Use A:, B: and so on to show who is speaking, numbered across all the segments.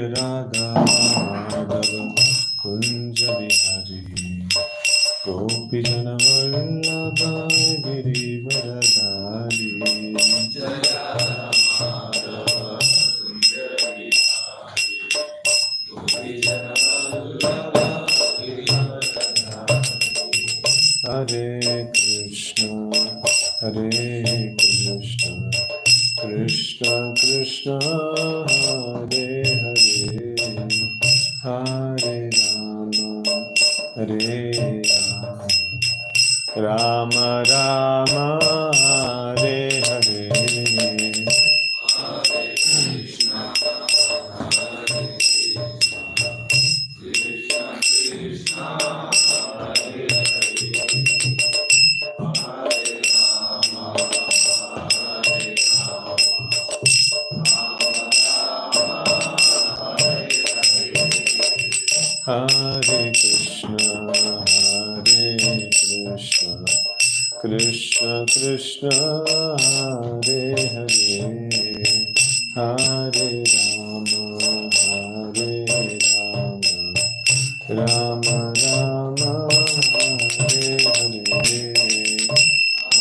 A: Radha Madhava Kunja Vihari Gopi Jana Vallabha Girivaradhari Jaya Madhava Kunja Vihari Gopi Jana Vallabha Girivaradhari Hare Krishna Krishna Krishna Hare Hare Hare Rama Rama Rama Hare Hare Hare Krishna Hare Krishna Krishna Hare Hare Hare Krishna, Krishna Krishna, Hare Hare, Hare Rama, Rama Rama, Hare Hare,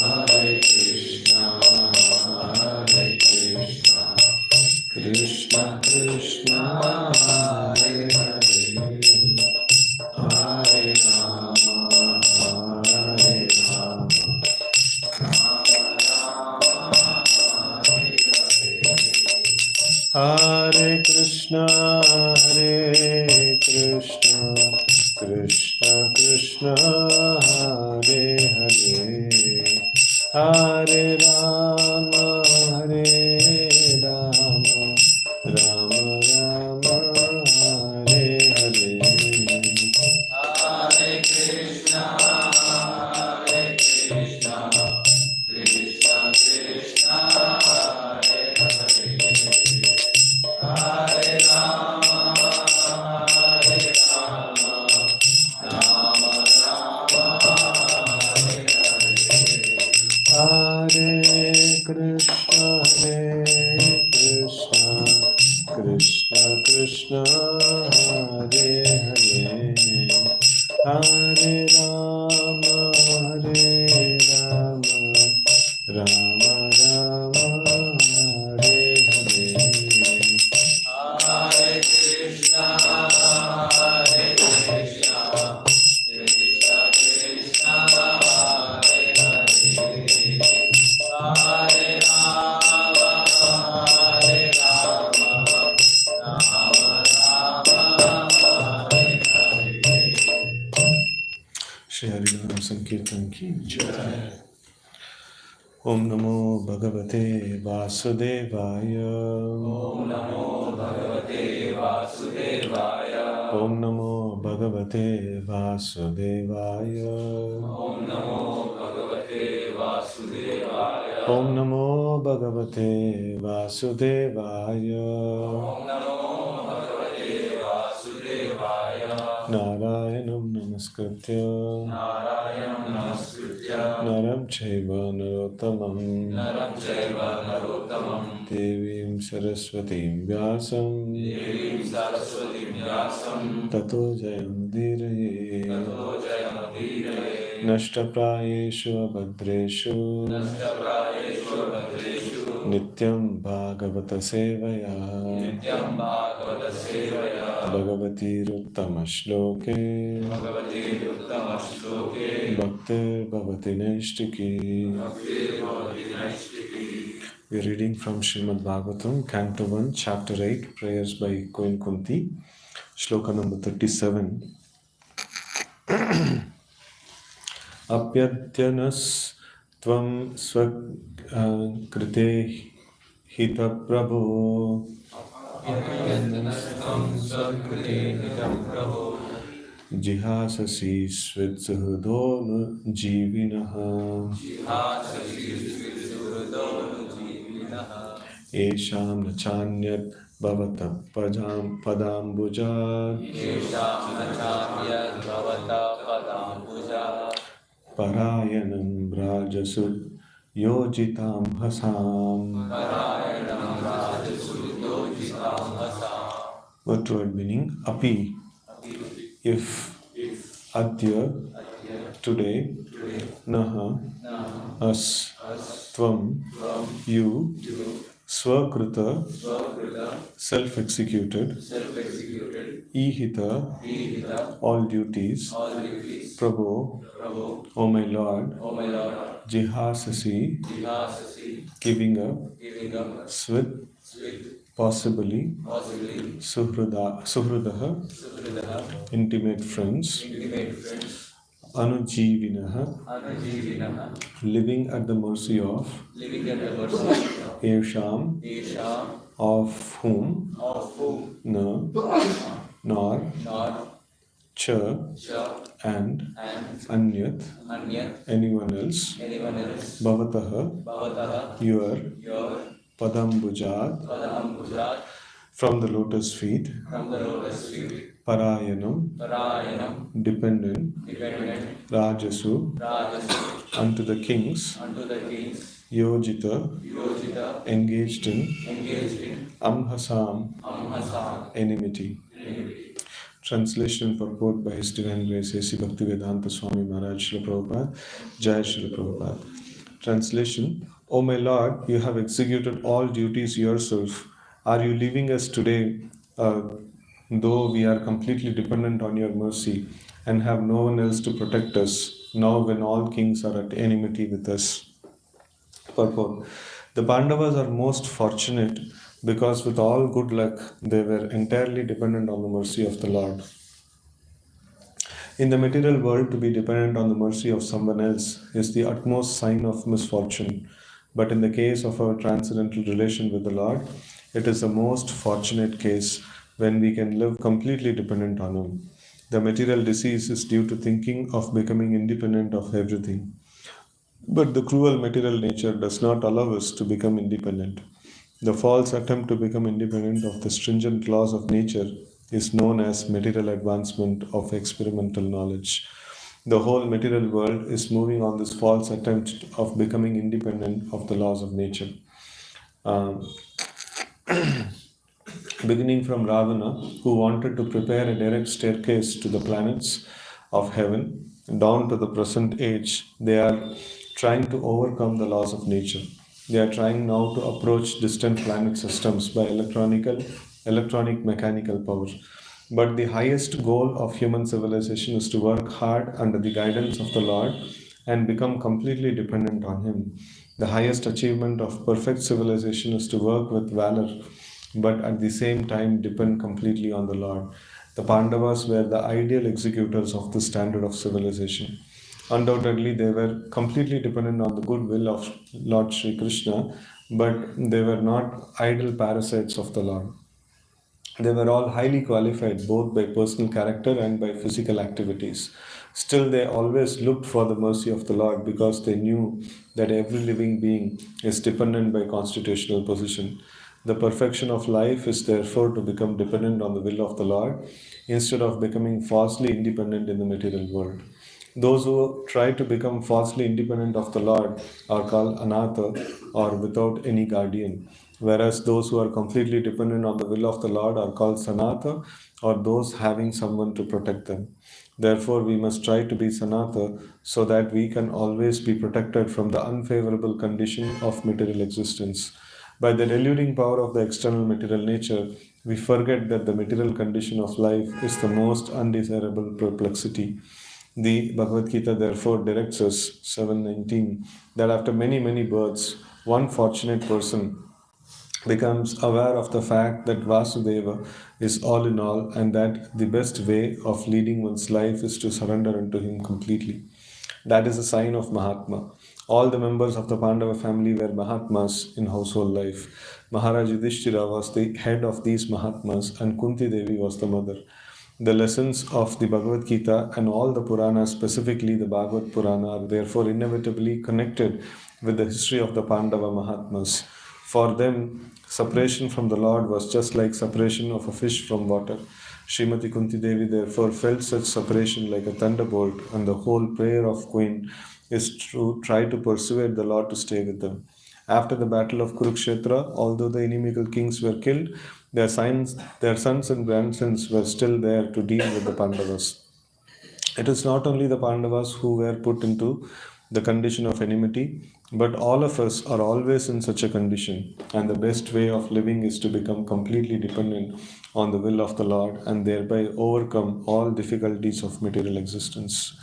A: Hare Krishna, Krishna Krishna, Hare Hare. Hare Rama, Hare Krishna, Krishna Krishna, Hare Hare, Hare Rama, Rama Rama, Hare Hare. Hare Krishna, Krishna Krishna, Hare Hare, Hare Rama, Rama Rama, Hare Hare. Hare Krishna, Krishna Krishna, Hare Hare, Hare Rama, Rama Rama, Hare Hare. Hare Krishna, Krishna Krishna, Hare Hare, Hare Rama, Shri Harinam Sankirtan ki jai. Om Namo Bhagavate Vasudevaya. Om Namo Bhagavate Vasudevaya. Om Namo Bhagavate Vasudevaya. Om Namo Bhagavate Vasudevaya. Om Namo Bhagavate Vasudevaya. Om Namo Bhagavate Vasudevaya. Narayanam Namaskritya Naram Chaiva Narottamam Devim Saraswatim Vyasam Tato Jayamudiraye Nashtaprayeshu Abhadreshu Nityam Bhagavata Sevaya Bhagavati Ruttama Shloke Bhaktir Bhavati Naishtiki. We are reading from Srimad Bhagavatam, Canto 1, Chapter 8, Prayers by Queen Kunti, Shloka number 37. Apyatyanas Tvam Swakrite Hita Prabhu. Jihasasi Svitsuhudonu Jivinaha Esham Nachanyat Bhavata Padambuja Parayanam Brajasud Yojitam Hasam What word meaning? Api, if, adya, today, naha, us, tvam, you, swakruta, self-executed, ihita, all duties, prabhu, O my Lord, jihasasi, giving up, swit, possibly, suhrudaha, intimate friends, anujivinaha, living at the mercy of, esham, of whom, na, nor, cha, and, anyat, anyone else, bhavataha, your, padambujat, from the lotus feet, parayanam, dependent, rajasu, unto the kings, yojita, engaged in, amhasam, enmity. Translation and purport by His Divine Grace A.C. Bhaktivedanta Swami Maharaj Srila Prabhupada. Jai Srila Prabhupada. Translation: O my Lord, you have executed all duties yourself. Are you leaving us today, though we are completely dependent on your mercy and have no one else to protect us, now when all kings are at enmity with us? Purport: the Pandavas are most fortunate because, with all good luck, they were entirely dependent on the mercy of the Lord. In the material world, to be dependent on the mercy of someone else is the utmost sign of misfortune. But in the case of our transcendental relation with the Lord, it is the most fortunate case when we can live completely dependent on Him. The material disease is due to thinking of becoming independent of everything. But the cruel material nature does not allow us to become independent. The false attempt to become independent of the stringent laws of nature is known as material advancement of experimental knowledge. The whole material world is moving on this false attempt of becoming independent of the laws of nature. Um, Beginning from Ravana, who wanted to prepare a direct staircase to the planets of heaven, down to the present age, they are trying to overcome the laws of nature. They are trying now to approach distant planet systems by electronic mechanical power. But the highest goal of human civilization is to work hard under the guidance of the Lord and become completely dependent on Him. The highest achievement of perfect civilization is to work with valor, but at the same time depend completely on the Lord. The Pandavas were the ideal executors of this standard of civilization. Undoubtedly, they were completely dependent on the goodwill of Lord Sri Krishna, but they were not idle parasites of the Lord. They were all highly qualified both by personal character and by physical activities. Still, they always looked for the mercy of the Lord because they knew that every living being is dependent by constitutional position. The perfection of life is therefore to become dependent on the will of the Lord instead of becoming falsely independent in the material world. Those who try to become falsely independent of the Lord are called anatha or without any guardian, whereas those who are completely dependent on the will of the Lord are called sanatha or those having someone to protect them. Therefore, we must try to be sanatha so that we can always be protected from the unfavorable condition of material existence. By the deluding power of the external material nature, we forget that the material condition of life is the most undesirable perplexity. The Bhagavad Gita therefore directs us, 719, that after many, many births, one fortunate person becomes aware of the fact that Vasudeva is all in all and that the best way of leading one's life is to surrender unto him completely. That is a sign of Mahatma. All the members of the Pandava family were Mahatmas in household life. Maharaj Yudhishthira was the head of these Mahatmas and Kunti Devi was the mother. The lessons of the Bhagavad Gita and all the Puranas, specifically the Bhagavad Purana, are therefore inevitably connected with the history of the Pandava Mahatmas. For them, separation from the Lord was just like separation of a fish from water. Srimati Kunti Devi therefore felt such separation like a thunderbolt, and the whole prayer of Queen is to try to persuade the Lord to stay with them. After the battle of Kurukshetra, although the inimical kings were killed, their sons and grandsons were still there to deal with the Pandavas. It is not only the Pandavas who were put into the condition of enmity, but all of us are always in such a condition. And the best way of living is to become completely dependent on the will of the Lord and thereby overcome all difficulties of material existence.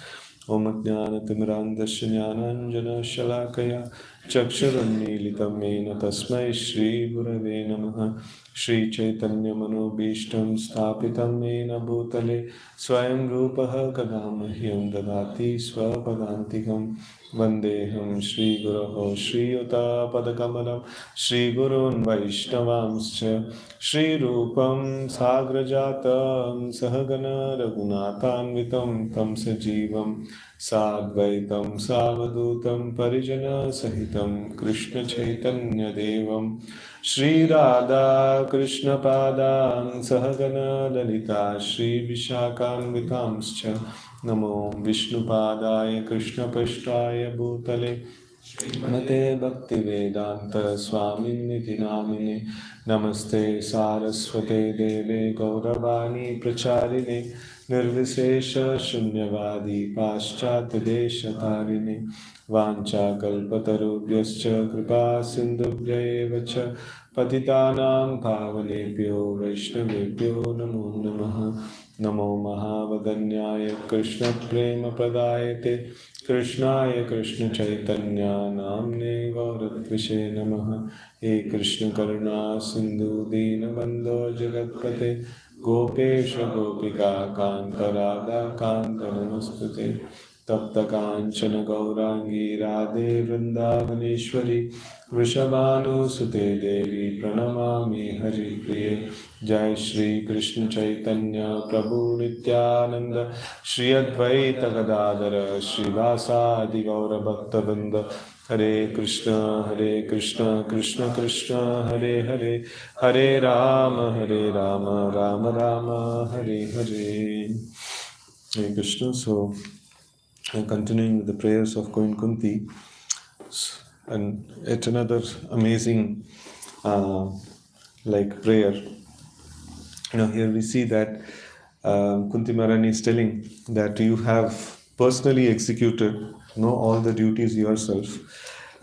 A: Om Jnanatimirandasya Jnananjana Shalakaya Chakshurunmilitam Mena Tasmai Shri Gurave Namaha Shri Chaitanya Manobhishtam Sthapitam Mena Bhutale Swayam Rupaha Kadamahyam Dadati Swapadantikam Vandeham Shri Guroho Shri Yuta Padakamalam Shri Gurun Vaishnavamscha Shri Rupam Sagrajatam Sahagana Raghunathanvitam Tam Sajivam Sadvaitam Savadutam Parijana Sahitam Krishna Chaitanya Devam Shri Radha Krishna Padan Sahagana Lalita Shri Vishakhanvitamscha Namo Vishnu Padaya Krishna Pashtaya Bhutale Mate Bhakti Vedanta Swamin Niti Namine Namaste Saraswate Deve Gauravani Pracharine Nirvisesha Shunyavadi Paschat Desha Tarine Vancha Kalpatarubhyascha Kripa Sindhubhyaeva Patitanam Pavanebhyo Vaishnavebhyo Namo Namaha Namo Mahavadanyaya Krishna Prema Pradayate Krishnaya Krishna Chaitanya Namne Gauratvishe Namaha He Krishna Karuna Sindhu Dinabandho Jagatpate Gopesha Gopika Kanta Radha Kanta Namaskute Tapta Kanchana Gaurangi Radhe Vrindavaneshwari Vrishabhanu Sute Devi Pranamami Hari Priye Jai Shri Krishna Chaitanya Prabhu Nityananda Shri Advaita Gadadara Shri Vasa Adi Gaura Bhakta Vrinda Hare Krishna Krishna Krishna Hare Hare Hare Rama Rama Rama Hare Hare. Hare Krishna. So continuing with the prayers of Queen Kunti, and it's another amazing prayer. Here we see that Kunti Maharani is telling that you have personally executed all the duties yourself,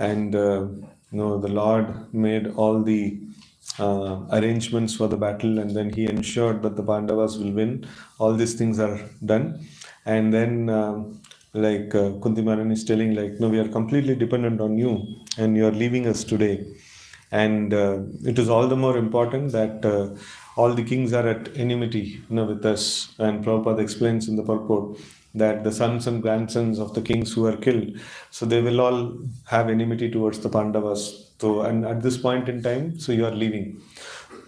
A: and the Lord made all the arrangements for the battle, and then he ensured that the Pandavas will win. All these things are done, and then Kunti Maharani is telling we are completely dependent on you, and you are leaving us today. And it is all the more important that all the kings are at enmity with us. And Prabhupada explains in the purport that the sons and grandsons of the kings who are killed, so they will all have enmity towards the Pandavas. So, and at this point in time, so you are leaving.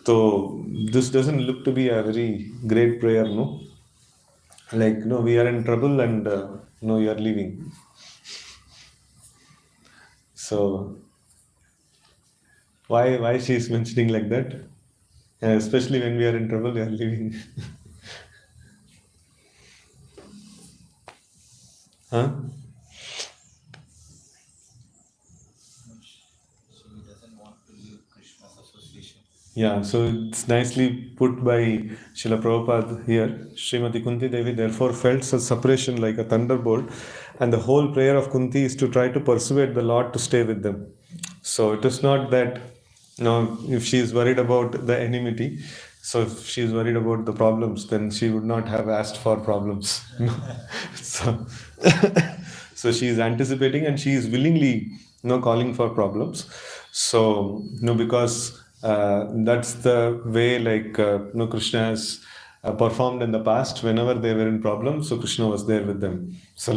A: So this doesn't look to be a very great prayer, no? We are in trouble and you are leaving. So why she is mentioning like that? Especially when we are in trouble, we are leaving. Huh?
B: She doesn't want to leave Krishna's association.
A: Yeah, so it's nicely put by Srila Prabhupada here. Srimati Kunti Devi therefore felt such separation like a thunderbolt, and the whole prayer of Kunti is to try to persuade the Lord to stay with them. So it is not that, if she is worried about the enmity, so if she is worried about the problems, then she would not have asked for problems. So, so she is anticipating and she is willingly, calling for problems. So, because that's the way Krishna has performed in the past. Whenever they were in problems, so Krishna was there with them. So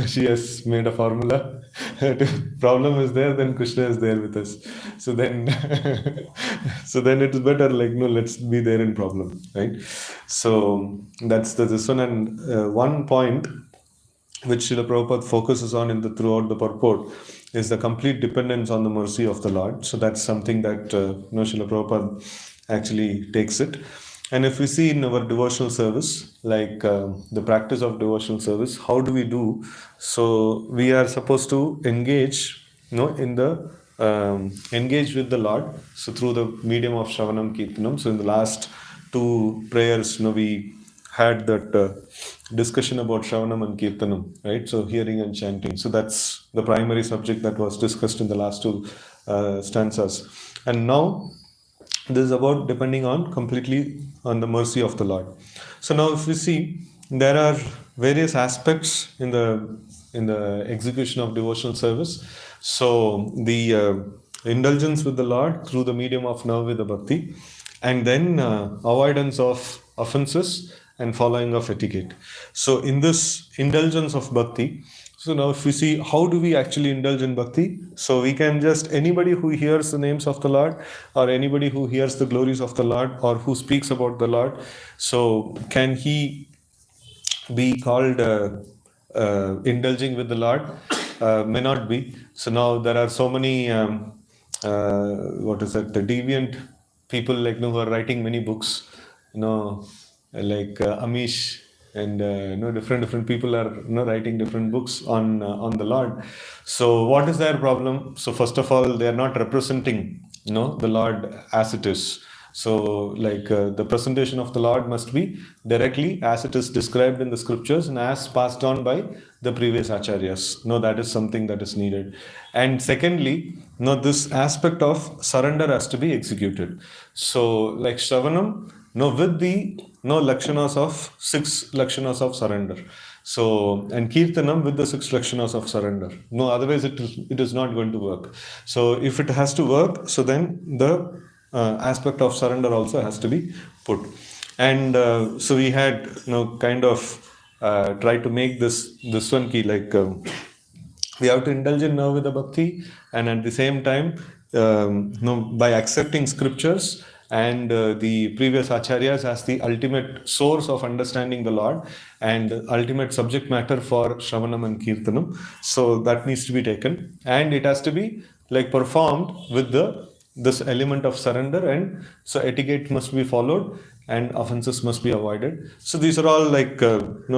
A: she has made a formula. Problem is there, then Krishna is there with us. So then so then it is better let's be there in problem, right? So that's this one. And one point which Srila Prabhupada focuses on throughout the purport is the complete dependence on the mercy of the Lord. So that's something that Srila Prabhupada actually takes it. And if we see in our devotional service, the practice of devotional service, how do we do? So we are supposed to engage in the engage with the Lord, so through the medium of Shravanam Kirtanam. So in the last two prayers, we had that discussion about Shravanam and Kirtanam, right? So hearing and chanting. So that's the primary subject that was discussed in the last two stanzas. And now this is about depending on completely on the mercy of the Lord. So now if we see, there are various aspects in the execution of devotional service. So the indulgence with the Lord through the medium of Navavida Bhakti, and then avoidance of offenses and following of etiquette. So in this indulgence of bhakti, so now if we see how do we actually indulge in bhakti, so we can just, anybody who hears the names of the Lord, or anybody who hears the glories of the Lord, or who speaks about the Lord, so can he be called indulging with the Lord? May not be. So now there are so many what is that, the deviant people, like who are writing many books, you know like Amish, and different people are writing different books on the Lord. So what is their problem? So first of all, they are not representing the Lord as it is. So, like the presentation of the Lord must be directly as it is described in the scriptures and as passed on by the previous acharyas. No, that is something that is needed. And secondly, this aspect of surrender has to be executed. So, like Shravanam, with the lakshanas of 6 lakshanas of surrender. So, and Kirtanam with the 6 lakshanas of surrender. No, otherwise it is not going to work. So, if it has to work, so then the aspect of surrender also has to be put. And so we had kind of tried to make this one key, like we have to indulge in now with the bhakti, and at the same time by accepting scriptures and the previous acharyas as the ultimate source of understanding the Lord and ultimate subject matter for Shravanam and Kirtanam. So that needs to be taken, and it has to be like performed with this element of surrender, and so etiquette must be followed and offenses must be avoided. So these are all like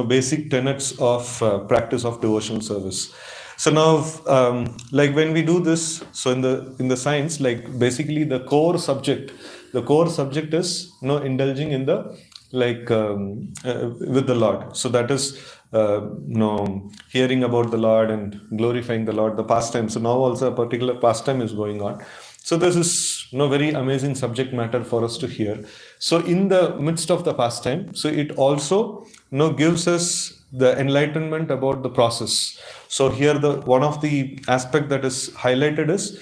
A: basic tenets of practice of devotional service. So now like when we do this, so in the science, like basically the core subject is indulging in the like with the Lord. So that is hearing about the Lord and glorifying the Lord, the pastime. So now also a particular pastime is going on. So this is very amazing subject matter for us to hear. So in the midst of the pastime, so it also gives us the enlightenment about the process. So here the one of the aspect that is highlighted is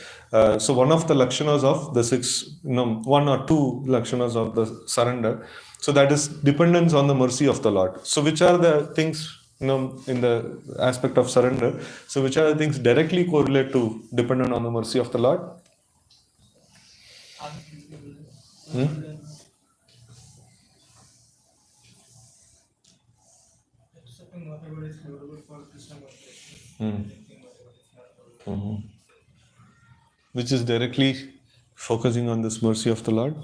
A: so one of the lakshanas of the 6, one or two lakshanas of the surrender. So that is dependence on the mercy of the Lord. So which are the things in the aspect of surrender? So which are the things directly correlate to dependent on the mercy of the Lord?
B: Accepting whatever is favorable for Krishna consciousness,
A: Hmm.
B: rejecting whatever is not favorable.
A: Which is directly focusing on this mercy of the Lord,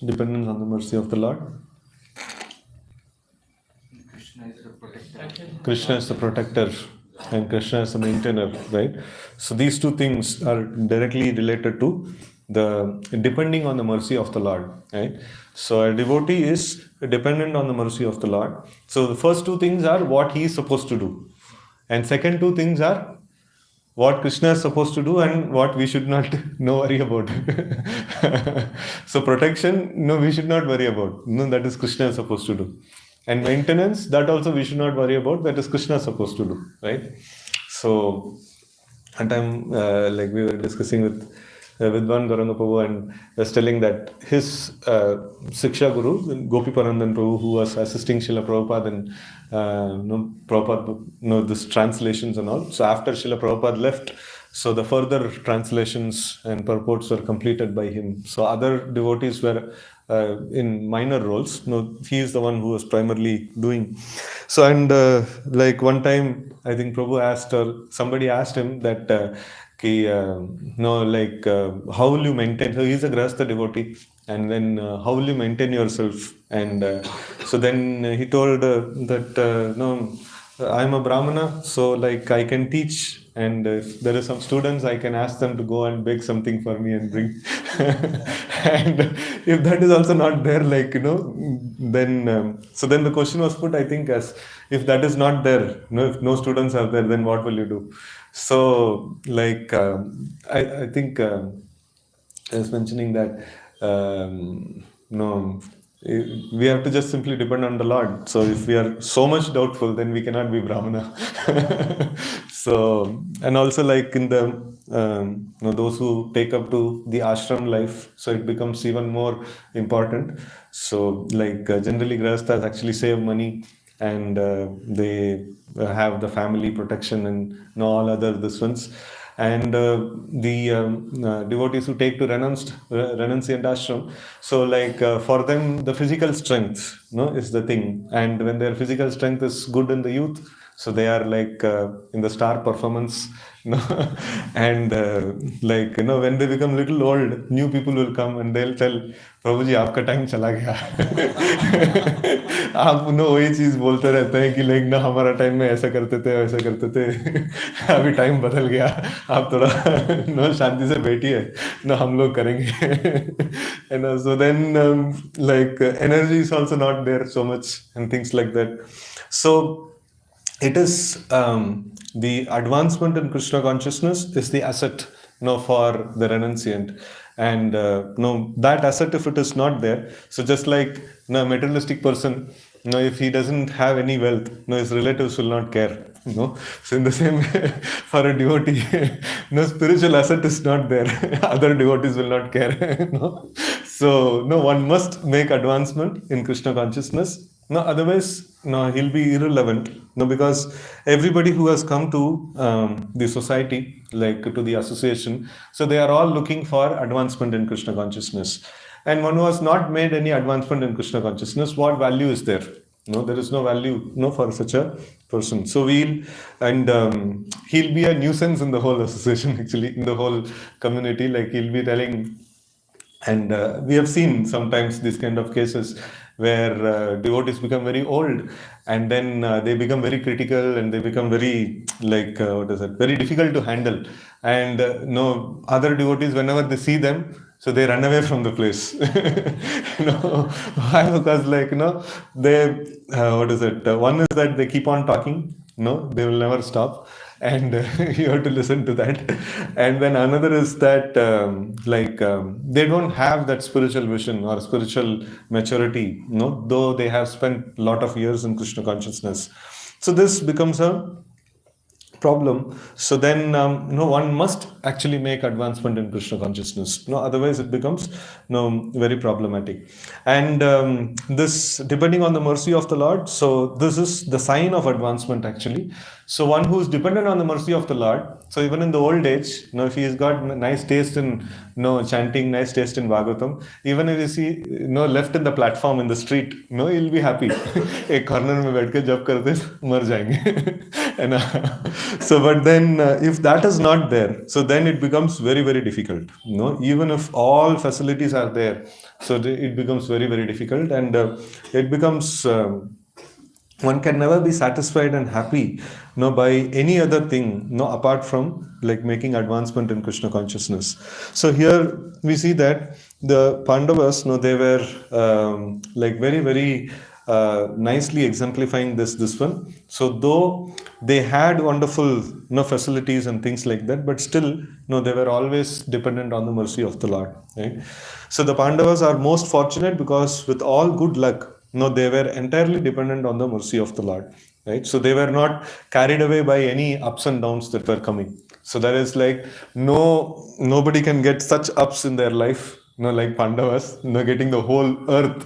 A: dependence on the mercy of the Lord.
B: Krishna is the protector.
A: Krishna is the protector and Krishna is the maintainer, right? So these two things are directly related to the depending on the mercy of the Lord, right? So a devotee is dependent on the mercy of the Lord. So the first two things are what he is supposed to do, and second two things are what Krishna is supposed to do and what we should not worry about. So protection, we should not worry about. That is Krishna is supposed to do. And maintenance, that also we should not worry about. That is Krishna is supposed to do, right? So, and time like we were discussing with Vidwan Gauranga Prabhu, and was telling that his Siksha Guru, Gopi Parandan Prabhu, who was assisting Srila Prabhupada and Prabhupada, this translations and all. So after Srila Prabhupada left, so the further translations and purports were completed by him. So other devotees were in minor roles. He is the one who was primarily doing. So and like one time, I think Prabhu asked, or somebody asked him that how will you maintain? So he's a Grahastha devotee, and then how will you maintain yourself? And so then he told that no, I'm a Brahmana, so like I can teach and if there is some students, I can ask them to go and bake something for me and bring. And if that is also not there, like, then so then the question was put, I think, as if that is not there, if no students are there, then what will you do? So, like, I think. I was mentioning that no, we have to just simply depend on the Lord. So if we are so much doubtful, then we cannot be Brahmana. So, and also like in the those who take up to the ashram life, so it becomes even more important. So like generally grahasthas actually save money, and they have the family protection and all other this ones. And the devotees who take to renunciant ashram, so like for them the physical strength is the thing, and when their physical strength is good in the youth, so they are like in the star performance, and like when they become little old, new people will come and they'll tell, प्रभु जी आपका time चला गया. आप वही चीज बोलते रहते हैं कि लाइक ना हमारा टाइम में ऐसा करते थे वैसा करते थे. अभी टाइम बदल गया, आप थोड़ा शांति से बैठिए ना, हम लोग करेंगे. And so then like energy is also not there so much and things like that. So it is the advancement in Krishna consciousness is the asset for the renunciant. And that asset, if it is not there, so just like a materialistic person, if he doesn't have any wealth, his relatives will not care. So in the same way, for a devotee, no spiritual asset is not there. Other devotees will not care. So one must make advancement in Krishna consciousness. No, otherwise, no, he'll be irrelevant. No, because everybody who has come to the society, like to the association, so they are all looking for advancement in Krishna consciousness. And one who has not made any advancement in Krishna consciousness, what value is there? No, there is no value, for such a person. So he'll be a nuisance in the whole association, actually, in the whole community. Like he'll be telling. And we have seen sometimes these kind of cases where devotees become very old, and then they become very critical, and they become very like very difficult to handle. And no other devotees, whenever they see them, so they run away from the place. Why? Because like they one is that they keep on talking. They will never stop, and you have to listen to that. And then another is that they don't have that spiritual vision or spiritual maturity, though they have spent a lot of years in Krishna consciousness. So this becomes a problem. So then one must actually make advancement in Krishna consciousness, otherwise it becomes very problematic. And this, depending on the mercy of the Lord, so this is the sign of advancement actually. So one who is dependent on the mercy of the Lord, so even in the old age, if he has got nice taste in chanting, nice taste in Bhagavatam, even if you see left in the platform in the street, he'll be happy. एक corner में बैठ के जब करते मर जाएंगे. So but then if that is not there, so then it becomes very, very difficult. Even if all facilities are there, so it becomes very, very difficult, and it becomes one can never be satisfied and happy by any other thing apart from like making advancement in Krishna consciousness. So here we see that the Pandavas, they were like very, very nicely exemplifying this one. So though they had wonderful facilities and things like that, but still they were always dependent on the mercy of the Lord, right? So the Pandavas are most fortunate because with all good luck, they were entirely dependent on the mercy of the Lord, right? So they were not carried away by any ups and downs that were coming. So there is like nobody can get such ups in their life, like Pandavas, getting the whole earth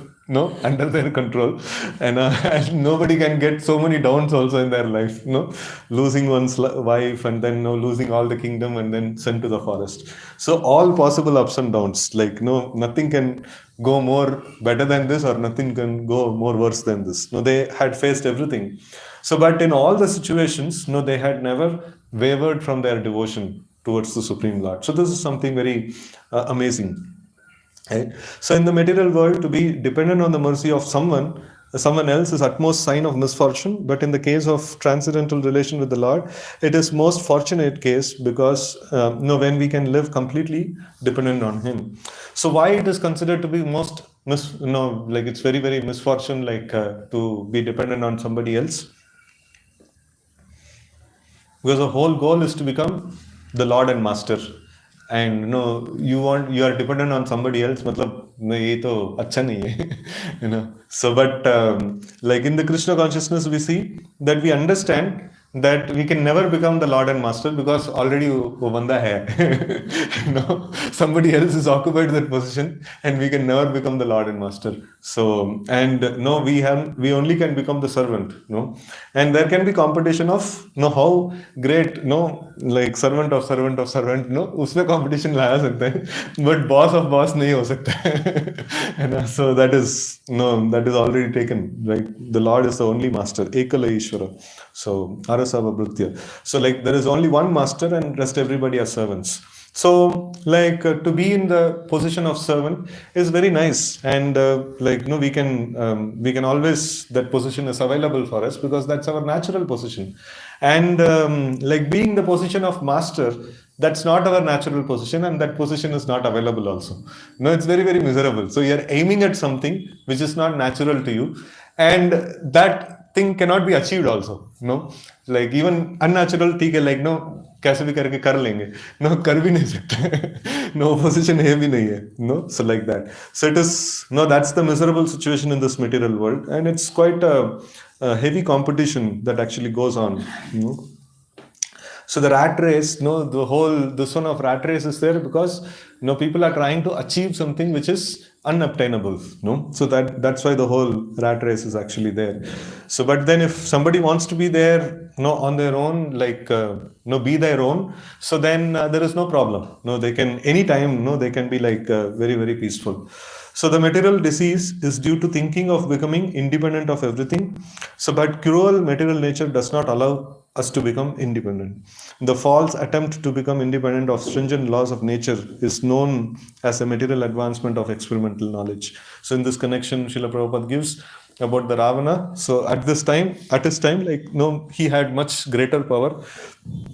A: under their control, and nobody can get so many downs also in their life, losing one's wife, and then losing all the kingdom, and then sent to the forest. So all possible ups and downs, like nothing can go more better than this, or nothing can go more worse than this. They had faced everything. So but in all the situations, they had never wavered from their devotion towards the Supreme Lord. So this is something very amazing. Right? So in the material world, to be dependent on the mercy of someone, someone else is utmost sign of misfortune, but in the case of transcendental relation with the Lord, it is most fortunate case because when we can live completely dependent on Him. So why it is considered to be most like it's very very misfortune, like to be dependent on somebody else, because the whole goal is to become the Lord and Master. And you are dependent on somebody else, matlab ये तो अच्छा नहीं है. So but like in the Krishna consciousness we see that we understand that we can never become the Lord and Master because already वो बंदा है. Somebody else is occupied that position and we can never become the Lord and Master. So and no, we only can become the servant. And there can be competition of how great like servant of servant of servant, उसमें competition लाया सकते हैं, but boss of boss नहीं हो सकता है. So that is already taken, right? The Lord is the only master, ekala ishvara. So arasava bhrutya. So like there is only one master and rest everybody are servants. So like to be in the position of servant is very nice, and we can always, that position is available for us because that's our natural position. And like being the position of master, that's not our natural position, and that position is not available also. It's very very miserable. So you're aiming at something which is not natural to you, and that thing cannot be achieved also. Like even unnatural ठीक है, like कैसे भी करके कर लेंगे, कर भी नहीं सकते. Position है भी नहीं है. So like that. So it is, that's the miserable situation in this material world, and it's quite a heavy competition that actually goes on. So the rat race, this one of rat race is there because people are trying to achieve something which is unobtainable. So that's why the whole rat race is actually there. So but then if somebody wants to be there on their own, like be their own, so then there is no problem. They can anytime, they can be like very very peaceful. So the material disease is due to thinking of becoming independent of everything. So but cruel material nature does not allow us to become independent. The false attempt to become independent of stringent laws of nature is known as a material advancement of experimental knowledge. So in this connection, Srila Prabhupada gives about the Ravana. So at his time, like he had much greater power.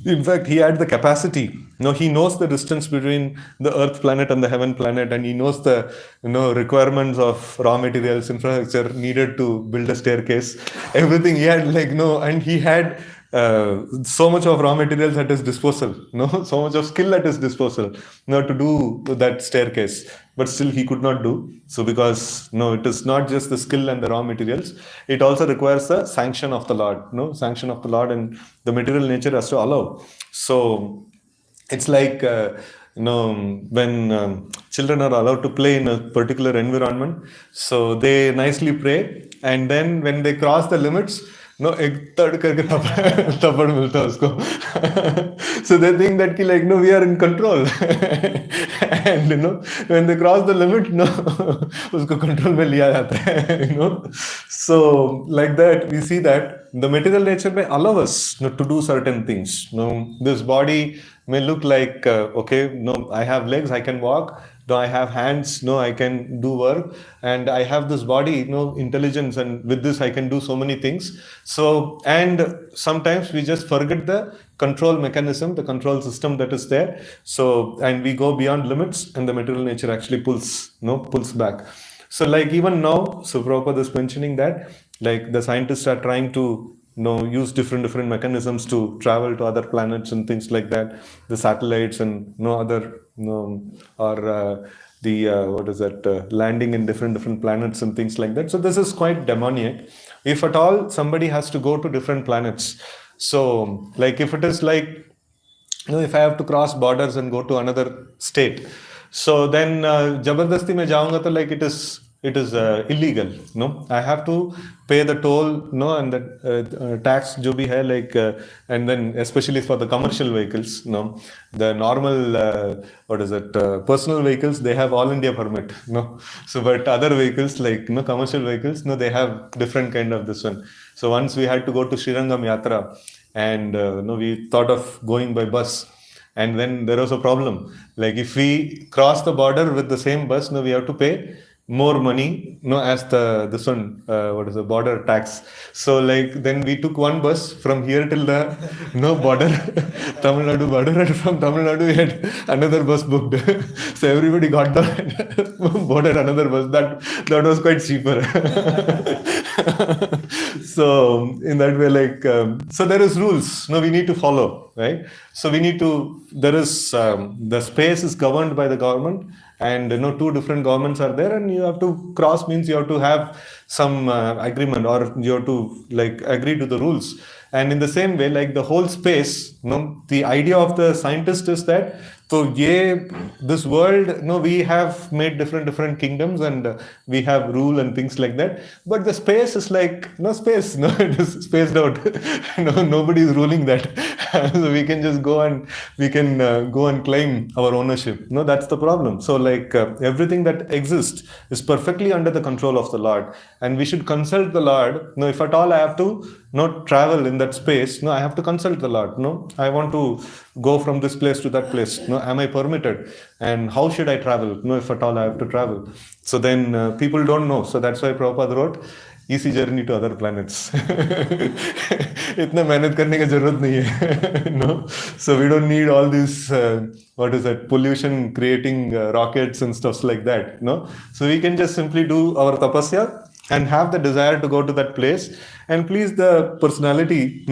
A: In fact, he had the capacity. He knows the distance between the Earth planet and the Heaven planet, and he knows the requirements of raw materials, infrastructure needed to build a staircase. Everything he had, and he had so much of raw materials at his disposal, so much of skill at his disposal, to do that staircase, but still he could not do. So because it is not just the skill and the raw materials, it also requires the sanction of the Lord, sanction of the Lord, and the material nature has to allow. So it's like when children are allowed to play in a particular environment, so they nicely pray, and then when they cross the limits, एक तड़ करके थप्पड़ मिलता है उसको. So they think that we are in control. And when they cross the limit, उसको control में लिया जाता है. So like that we see that the material nature may allow us to do certain things. This body may look like okay, I have legs, I can walk. I have hands, I can do work, and I have this body, intelligence, and with this I can do so many things. So, and sometimes we just forget the control mechanism, the control system that is there. So, and we go beyond limits, and the material nature actually pulls back. So like even now, so Prabhupada is mentioning that like the scientists are trying to use different mechanisms to travel to other planets and things like that, the satellites and other or the landing in different planets and things like that. So this is quite demoniac. If at all somebody has to go to different planets, so like if it is like if I have to cross borders and go to another state, so then jabardasti mein jaunga to like it is illegal. I have to pay the toll, and the tax jo bhi hai, like and then especially for the commercial vehicles, the normal personal vehicles, they have all India permit, so but other vehicles like commercial vehicles, they have different kind of this one. So once we had to go to Srirangam Yatra, and we thought of going by bus, and then there was a problem. Like if we cross the border with the same bus, we have to pay more money, as this one, what is the border tax. So like then we took one bus from here till the border, Tamil Nadu border, and from Tamil Nadu we had another bus booked. So everybody got down and boarded another bus. That was quite cheaper. So in that way, like so there is rules. We need to follow, right? So we need to. There is the space is governed by the government, and two different governments are there, and you have to cross means you have to have some agreement, or you have to like agree to the rules. And in the same way, like the whole space, the idea of the scientist is that so this world, we have made different kingdoms, and we have rule and things like that. But the space is like no space, it is spaced out. Nobody is ruling that. So we can just go and we can go and claim our ownership. That's the problem. So like everything that exists is perfectly under the control of the Lord, and we should consult the Lord. If at all I have to travel in that space, I have to consult the Lord. I want to go from this place to that place. Am I permitted? And how should I travel? If at all I have to travel. So then people don't know. So that's why Prabhupada wrote easy journey to other planets. इतना मेहनत करने का जरूरत नहीं है. No, so we don't need all these what is that, pollution creating rockets and stuff like that. No, so we can just simply do our tapasya and have the desire to go to that place and please the personality,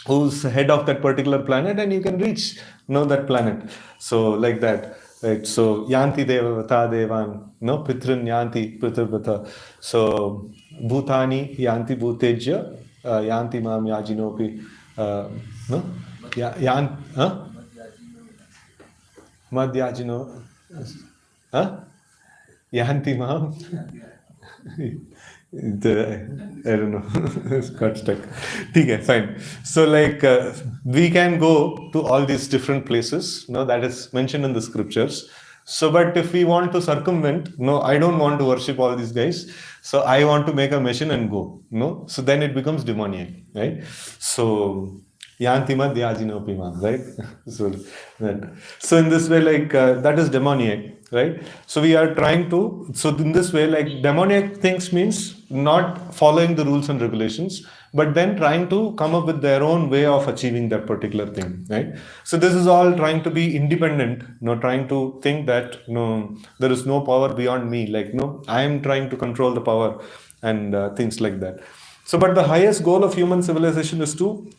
A: who's head of that particular planet, and you can reach, that planet. So like that, right? So yanti devata devan, pitrin yanti pitrvata. So bhutani yanti bhutejya, yanti mam yajinopi, no? Yan, huh? Madhyajino, huh? Yanti mam. I don't know. It's got stuck. Okay, fine. So like we can go to all these different places, that is mentioned in the scriptures. So but if we want to circumvent, I don't want to worship all these guys, so I want to make a mission and go, so then it becomes demoniac, right? So yantima dyajinopima, right? So in this way, like that is demoniac, right? So we are trying to, so in this way, like demoniac things means not following the rules and regulations, but then trying to come up with their own way of achieving that particular thing, right? So this is all trying to be independent, trying to think that there is no power beyond me, like I am trying to control the power and things like that. So but the highest goal of human civilization is to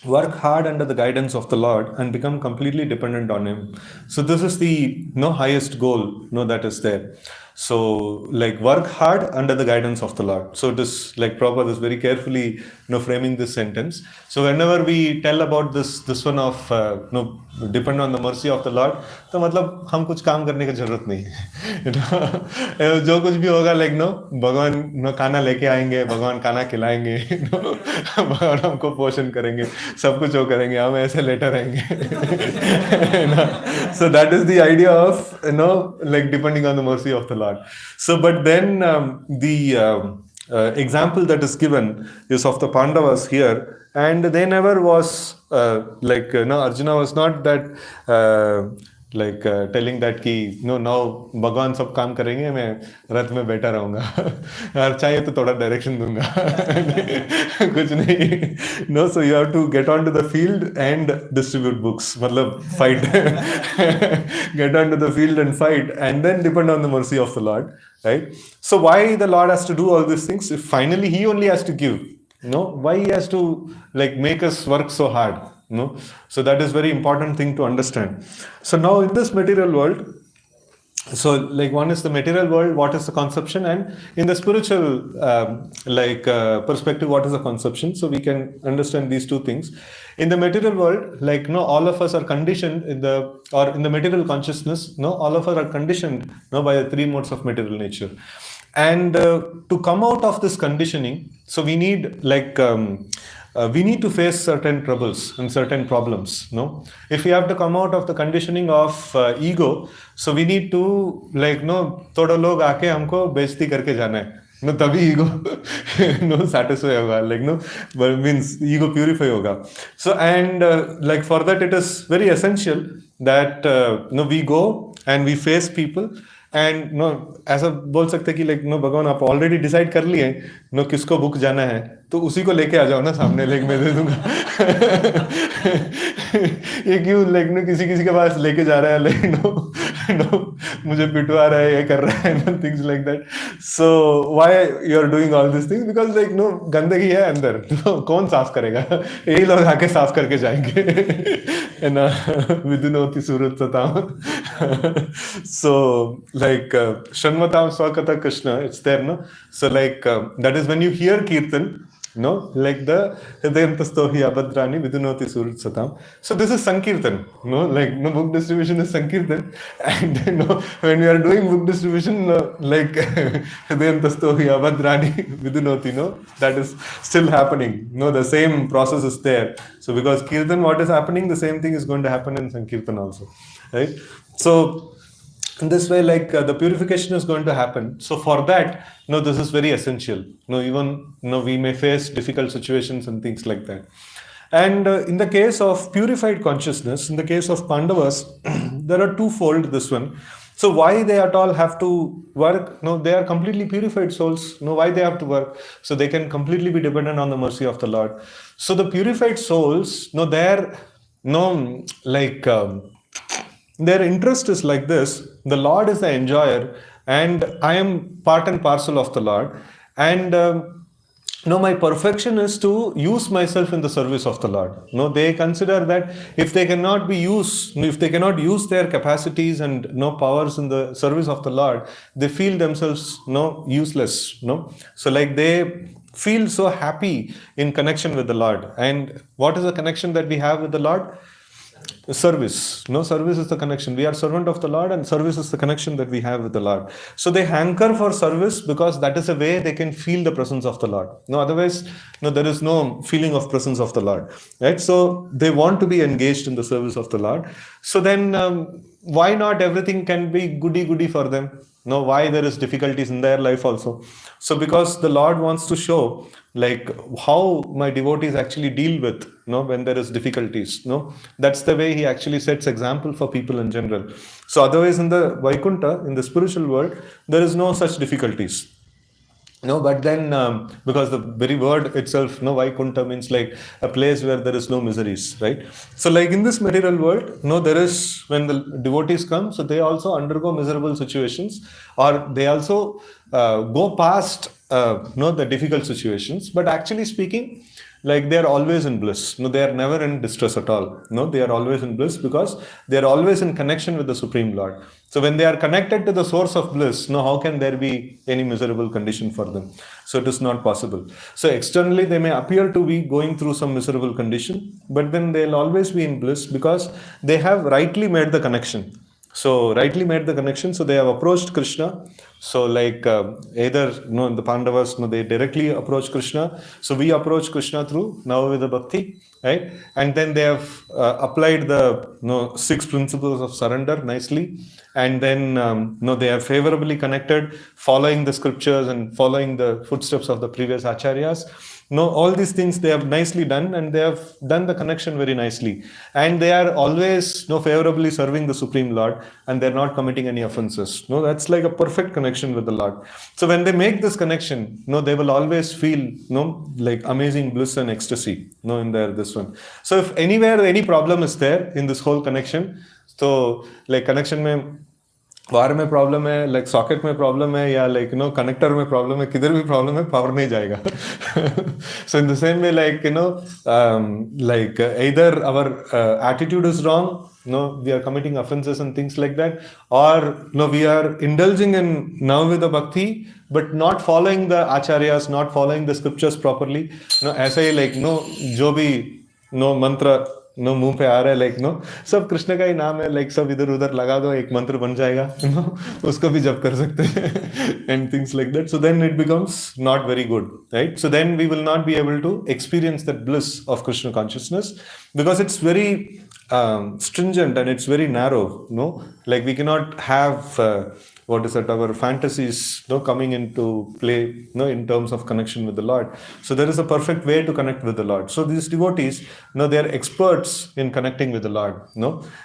A: work hard under the guidance of the Lord and become completely dependent on Him. So this is the highest goal that is there. So like work hard under the guidance of the Lord. So it is like Prabhupada is very carefully framing this sentence. So whenever we tell about this one of depend on the mercy of the Lord, तो मतलब हम कुछ काम करने की जरूरत नहीं है. जो कुछ भी होगा like भगवान खाना लेके आएंगे, भगवान खाना खिलाएंगे, भगवान हमको पोषण करेंगे, सब कुछ वो करेंगे, हम ऐसे लेटे रहेंगे. So that is the idea of like depending on the mercy of the Lord. So but then the example that is given is of the Pandavas here, and they never was Arjuna was not that telling that कि now भगवान सब काम करेंगे, मैं रथ में बैठा रहूंगा, और चाहिए तो थोड़ा डायरेक्शन दूंगा. कुछ नहीं. No, so you have to get onto the field and distribute books, मतलब fight. Get onto the field and fight, and then depend on the mercy of the Lord, right? So why the Lord has to do all these things? If finally He only has to give, why He has to like make us work so hard? So that is very important thing to understand. So now in this material world, so like one is the material world, what is the conception, and in the spiritual perspective, what is the conception. So we can understand these two things. In the material world, like all of us are conditioned in the material consciousness, all of us are conditioned by the three modes of material nature. And to come out of this conditioning, so we need we need to face certain troubles and certain problems. If we have to come out of the conditioning of ego, so we need to थोड़ा लोग आके हमको बेइज्जती करके जाना है, तभी ego satisfy होगा, but means ego purify होगा. So and for that it is very essential that we go and we face people and no ऐसा बोल सकते कि लाइक नो भगवान आप ऑलरेडी डिसाइड कर लिए नो किसको बुक जाना है, तो उसी को लेके आ जाओ ना सामने, लाइक मैं दे दूंगा। ये क्यों लाइक नो किसी किसी के पास लेके जा रहा है, लाइक नो नो मुझे पिटवा रहा है, ये कर रहा है, no things like that. So why you are doing all this things, because like no गंदगी है अंदर, तो कौन साफ करेगा, यही लोग आके साफ करके जाएंगे। है ना, विदुनोति सुरतताम। So like Shanvatam Swakata Krishna, it's there, no? So like that is when you hear Kirtan, no, like the Hridayantastohi Abhadrani Vidunoti Surutsatam. So this is Sankirtan, no, like no book distribution is Sankirtan, and you know, when you are doing book distribution, like Hridayantastohi Abhadrani Vidunoti, no, that is still happening, no, the same process is there. So because Kirtan, what is happening, the same thing is going to happen in Sankirtan also, right? So in this way, like the purification is going to happen. So for that, no, this is very essential. No, even no, we may face difficult situations and things like that. And in the case of purified consciousness, in the case of Pandavas, there are twofold. This one. So why they at all have to work? No, they are completely purified souls. No, why they have to work? So they can completely be dependent on the mercy of the Lord. So the purified souls, no, they're no like. Their interest is like this: the Lord is the enjoyer, and I am part and parcel of the Lord. And no, my perfection is to use myself in the service of the Lord. No, they consider that if they cannot be used, if they cannot use their capacities and no powers in the service of the Lord, they feel themselves no useless. No, so like they feel so happy in connection with the Lord. And what is the connection that we have with the Lord? Service. No, service is the connection. We are servant of the Lord, and service is the connection that we have with the Lord. So they hanker for service because that is a way they can feel the presence of the Lord. No, otherwise, no, there is no feeling of presence of the Lord, right? So they want to be engaged in the service of the Lord. So then why not everything can be goody goody for them? No, why there is difficulties in their life also? So because the Lord wants to show like how my devotees actually deal with when there is difficulties. That's the way he actually sets example for people in general. So otherwise in the Vaikuntha, in the spiritual world, there is no such difficulties. But then because the very word itself, Vaikuntha means like a place where there is no miseries, right? So like in this material world, there is, when the devotees come, so they also undergo miserable situations, or they also go past the difficult situations. But actually speaking, like they are always in bliss. They are never in distress at all. They are always in bliss because they are always in connection with the Supreme Lord. So when they are connected to the source of bliss, how can there be any miserable condition for them? So it is not possible. So externally they may appear to be going through some miserable condition, but then they'll always be in bliss because they have rightly made the connection. So rightly made the connection, so they have approached Krishna. So like either the Pandavas, they directly approach Krishna. So we approach Krishna through Navavida Bhakti, right? And then they have applied the 6 principles of surrender nicely. And then they are favorably connected, following the scriptures and following the footsteps of the previous acharyas. All these things they have nicely done, and they have done the connection very nicely. And they are always favorably serving the Supreme Lord, and they're not committing any offenses. That's like a perfect connection with the Lord. So when they make this connection, they will always feel like amazing bliss and ecstasy in this one. So if anywhere any problem is there in this whole connection, so like connection में wire में problem है, like socket में problem है, या like connector में problem है, किधर भी प्रॉब्लम है, पावर नहीं जाएगा. So in the same way like like either our attitude is wrong, we are committing offenses and things like that, or we are indulging in Navavida Bhakti but not following the acharyas, not following the scriptures properly. ऐसे ही like जो भी मंत्र मुंह पे आ रहा है, like सब कृष्ण का ही नाम है, लाइक सब इधर उधर लगा दो, एक मंत्र बन जाएगा, उसको भी जप कर सकते हैं, and things like that. So then it becomes not very good, right? So then we will not be able to experience that bliss of Krishna consciousness, because it's very stringent and it's very narrow. Like we cannot have our fantasies coming into play in terms of connection with the Lord. So there is a perfect way to connect with the Lord. So these devotees, they are experts in connecting with the Lord.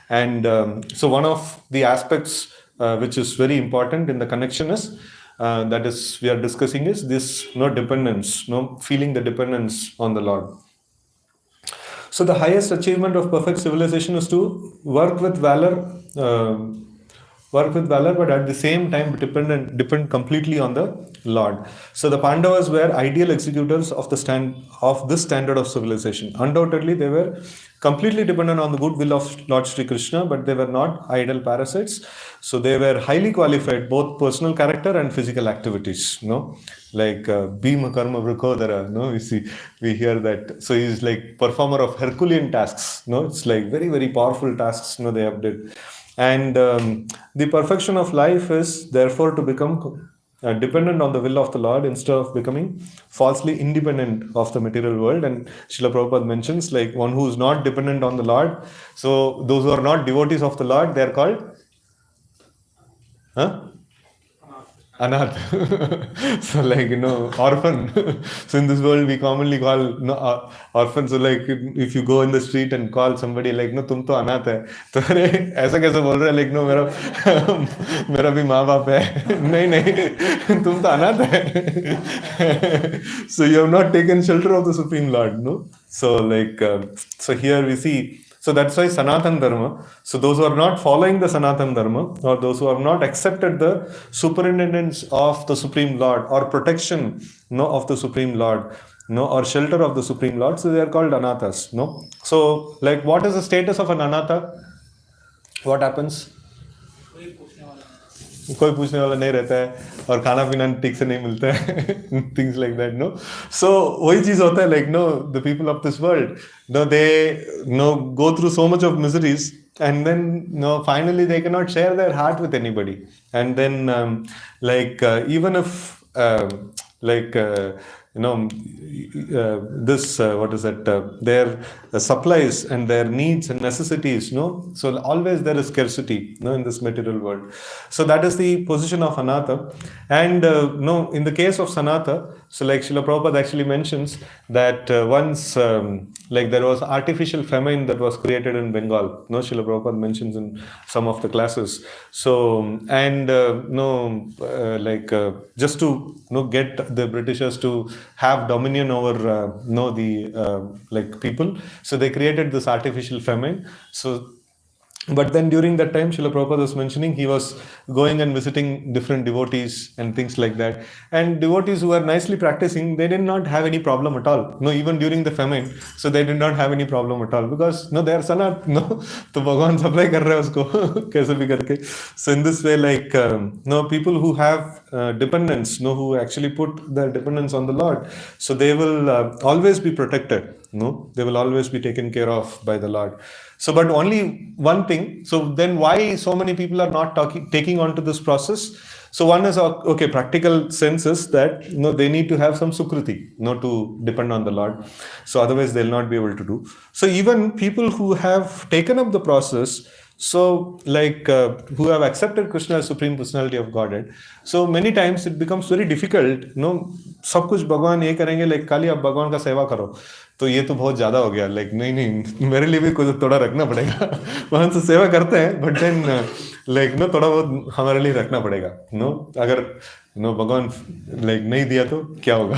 A: And so one of the aspects which is very important in the connection is that is we are discussing is this no dependence, no feeling the dependence on the Lord. So the highest achievement of perfect civilization is to work with valor, but at the same time depend completely on the Lord. So the Pandavas were ideal executors of this standard of civilization. Undoubtedly, they were completely dependent on the goodwill of Lord Sri Krishna, but they were not idle parasites. So they were highly qualified, both personal character and physical activities. Like Bhima Karma Vrikodara. We hear that. So he's like performer of Herculean tasks. It's like very very powerful tasks. They have did. And the perfection of life is therefore to become dependent on the will of the Lord instead of becoming falsely independent of the material world. And Srila Prabhupada mentions like one who is not dependent on the Lord. So those who are not devotees of the Lord, they are called Anath. So like orphan. So in this world we commonly call orphans. So like if you go in the street and call somebody like तुम तो अनाथ है, तो अरे ऐसा कैसे बोल रहे हैं like मेरा भी माँ बाप है. नहीं तुम तो अनाथ है. So you have not taken shelter of the Supreme Lord, no. So like so here we see. So that's why Sanatan Dharma. So those who are not following the Sanatan Dharma, or those who have not accepted the superintendence of the Supreme Lord, or protection of the Supreme Lord, or shelter of the Supreme Lord, so they are called Anathas. So like what is the status of an Anatha? What happens? कोई पूछने वाला नहीं रहता है और खाना पीना ठीक से नहीं मिलता है. Things like that, no. So वही चीज होता है like the people of this world, they go through so much of miseries, and then finally they cannot share their heart with anybody. And then even if this what is it their supplies and their needs and necessities, so always there is scarcity in this material world. So that is the position of Anatha. And in the case of Sanatha, so like Srila Prabhupada actually mentions that once like there was artificial famine that was created in Bengal. Srila Prabhupada mentions in some of the classes. So and just to get the Britishers to have dominion over the people, so they created this artificial famine. So but then during that time, Srila Prabhupada was mentioning he was going and visiting different devotees and things like that. And devotees who were nicely practicing, they did not have any problem at all. Even during the famine, so they did not have any problem at all because they are sanat. तो भगवान supply कर रहा है उसको कैसे भी करके. So in this way, like people who have dependence, who actually put their dependence on the Lord, so they will always be protected. They will always be taken care of by the Lord. So, but only one thing. So then why so many people are not taking on to this process? So one is, okay, practical sense is that, they need to have some sukriti, to depend on the Lord. So otherwise they'll not be able to do. So even people who have taken up the process, so like who have accepted Krishna as Supreme Personality of Godhead, so many times it becomes very difficult, सब कुछ भगवान ये करेंगे, like खाली आप भगवान का सेवा करो, तो ये तो बहुत ज्यादा हो गया, like नहीं मेरे लिए भी कुछ थोड़ा रखना पड़ेगा. भगवान से सेवा करते हैं, but then like थोड़ा बहुत हमारे लिए रखना पड़ेगा. अगर भगवान like नहीं दिया तो क्या होगा.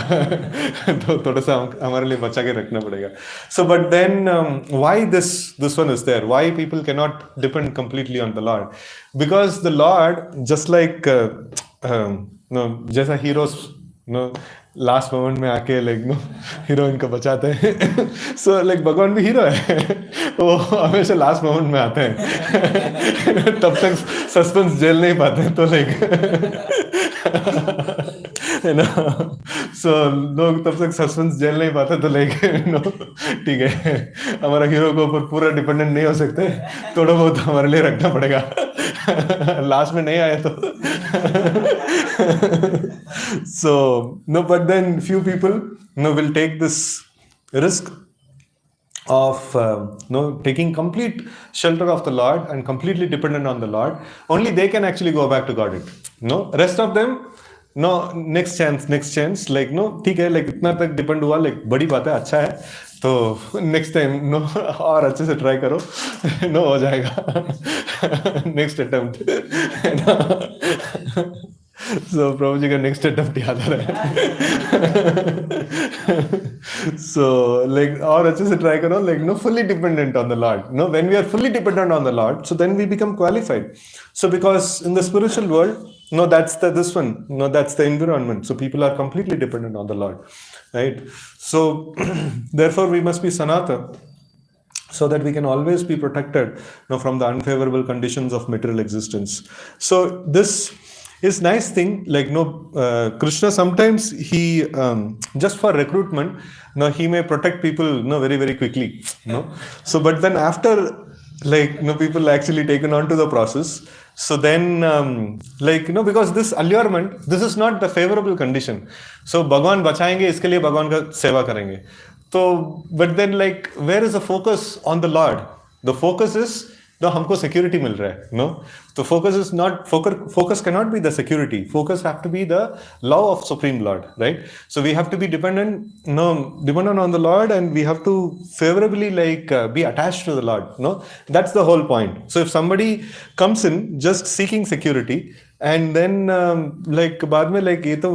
A: तो थोड़ा सा हमारे लिए बचा के रखना पड़ेगा. So but then why this one is there? Why people cannot depend completely on the Lord? Because the Lord, just like जैसा heroes लास्ट मोमेंट में आके हीरोइन को बचाते हैं. सो भगवान भी हीरो है, वो हमेशा लास्ट मोमेंट में आते हैं. तब तक सस्पेंस झेल नहीं पाते हैं, तो सो लोग तब तक सस्पेंस झेल नहीं पाते, तो ठीक है, हमारा हीरो को ऊपर पूरा डिपेंडेंट नहीं हो सकते, थोड़ा बहुत हमारे लिए रखना पड़ेगा. लास्ट में नहीं आए तो. So but then few people will take this risk of taking complete shelter of the Lord and completely dependent on the Lord. Only they can actually go back to Godhead. Rest of them, next chance, like ठीक है, like इतना तक depend हुआ, like बड़ी बात है, अच्छा है, तो नेक्स्ट टाइम नो और अच्छे से ट्राई करो, नो हो जाएगा नेक्स्ट अटेम्प्ट। सो प्रभु जी का नेक्स्ट अटेम्प्ट याद आ रहा है। सो लाइक और अच्छे से ट्राई करो, like no fully dependent on the Lord. No when we are fully dependent on the Lord, so then we become qualified. So because in the spiritual world, no, that's the this one, no, that's the environment. So people are completely dependent on the Lord, right? So therefore we must be sanata, so that we can always be protected, from the unfavorable conditions of material existence. So this is nice thing, like Krishna sometimes he just for recruitment, he may protect people very very quickly, so but then after, like people actually taken on to the process, so then because this allurement, this is not the favorable condition. So भगवान बचाएंगे, इसके लिए भगवान का सेवा करेंगे, तो but then like where is the focus on the Lord? The focus is हमको security मिल रहा है, तो focus is not focus cannot be the security. Focus have to be the love of Supreme Lord, right? So we have to be dependent on the Lord, and we have to favorably be attached to the Lord. That's the whole point. So if somebody comes in just seeking security, and then बाद में ये तो